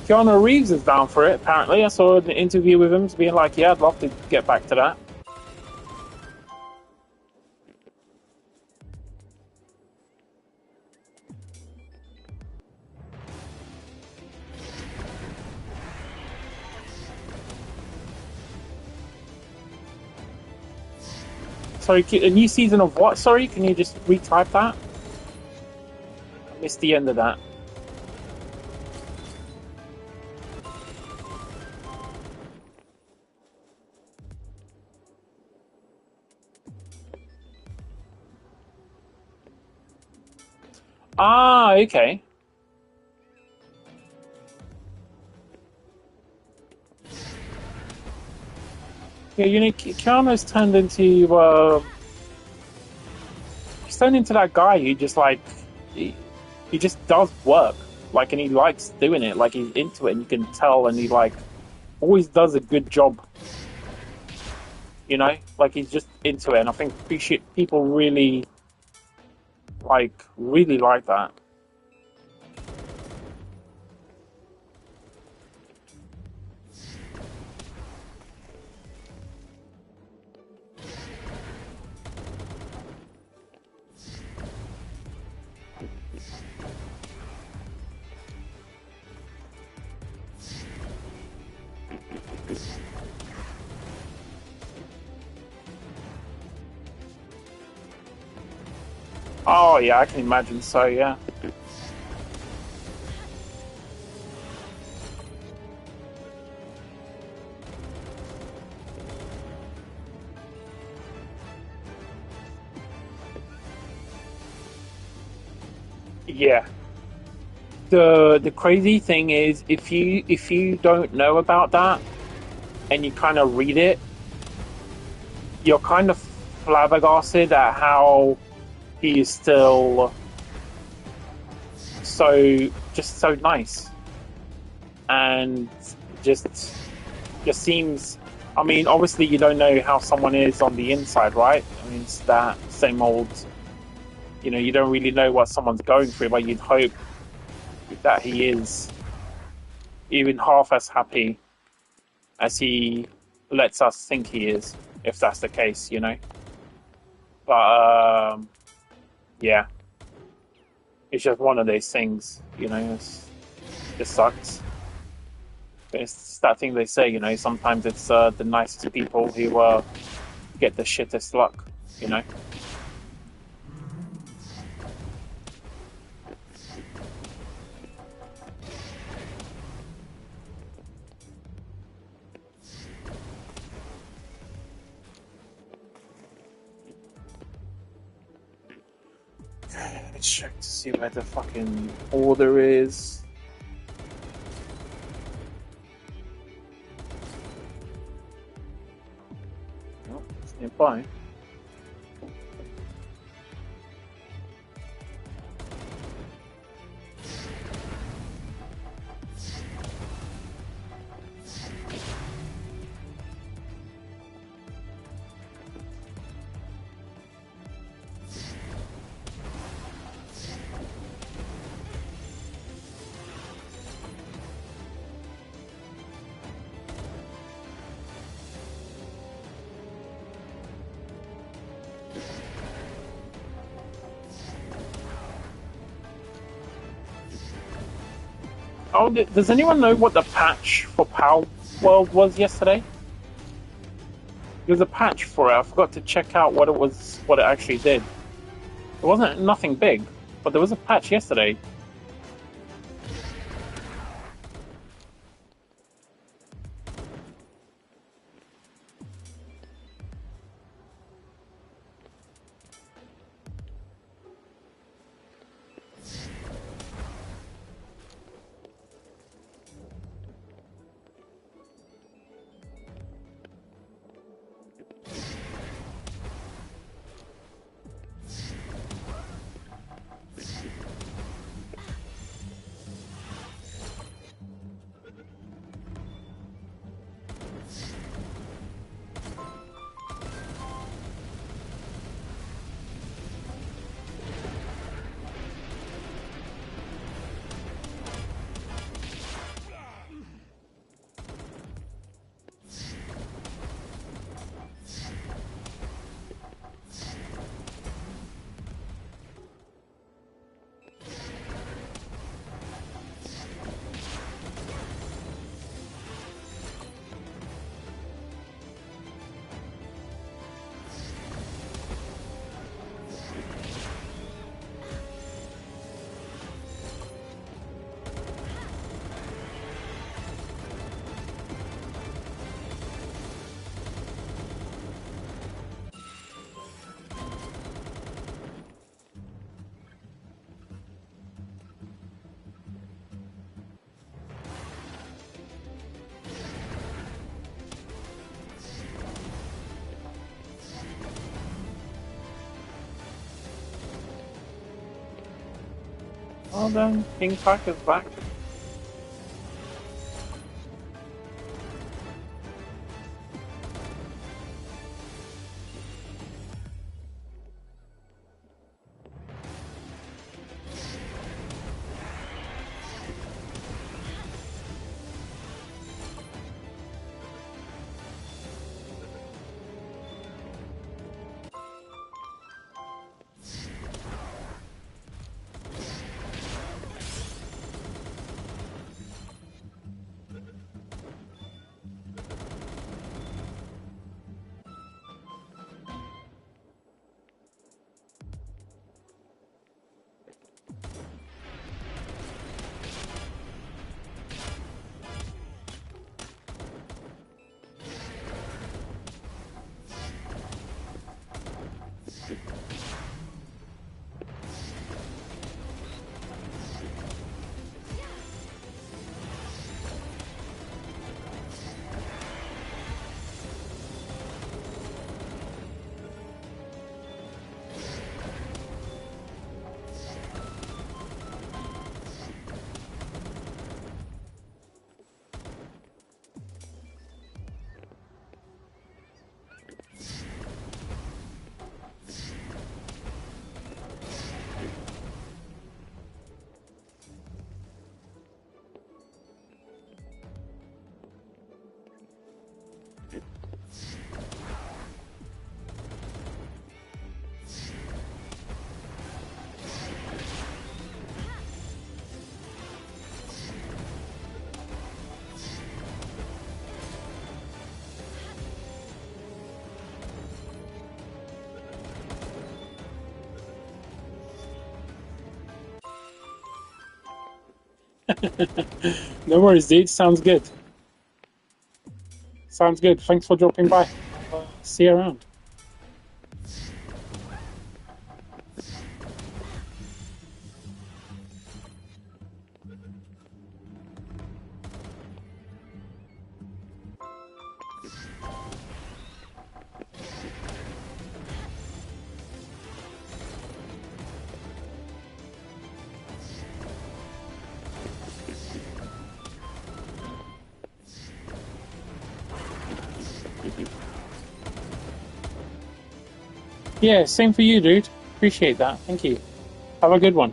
Keanu Reeves is down for it, apparently. I saw an interview with him being like, yeah, I'd love to get back to that. Sorry, a new season of what? Sorry, can you just retype that? I missed the end of that. Ah, okay. Yeah, you know, Keanu's turned into he's turned into that guy who just like he just does work, like, and he likes doing it, like he's into it, and you can tell, and he like always does a good job. You know, like he's just into it, and I think people really like that. Oh yeah, I can imagine so. Yeah, yeah. The crazy thing is, if you don't know about that and you kind of read it, you're kind of flabbergasted at how he is still so nice, and just just seems. I mean, obviously, you don't know how someone is on the inside, right? I mean, it's that same old. You know, you don't really know what someone's going through, but you'd hope that he is even half as happy as he lets us think he is, if that's the case, you know. But yeah, it's just one of those things, you know. It sucks. But it's that thing they say, you know. Sometimes it's the nicest people who get the shittest luck, you know. Let's check to see where the fucking order is. Oh, it's nearby. Oh, does anyone know what the patch for Palworld was yesterday? There was a patch for it. I forgot to check out what it was, what it actually did. It wasn't nothing big, but there was a patch yesterday. Well done, King Tiger's back. No worries, dude. Sounds good. Sounds good. Thanks for dropping by. See you around. Yeah, same for you, dude. Appreciate that. Thank you. Have a good one.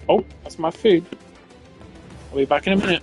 Oh, that's my food. I'll be back in a minute.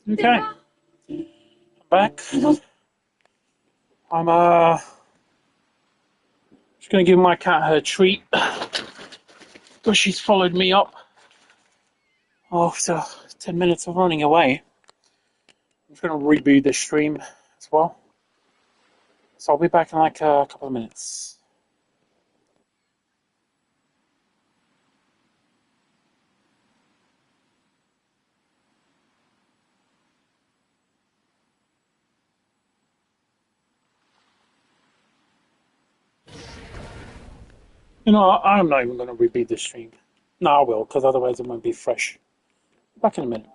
Okay, back. I'm just gonna give my cat her treat because she's followed me up after 10 minutes of running away. I'm just gonna reboot the stream as well. So I'll be back in like a couple of minutes. You know, I'm not even gonna reboot the stream. No, I will, because otherwise it won't be fresh. Back in a minute.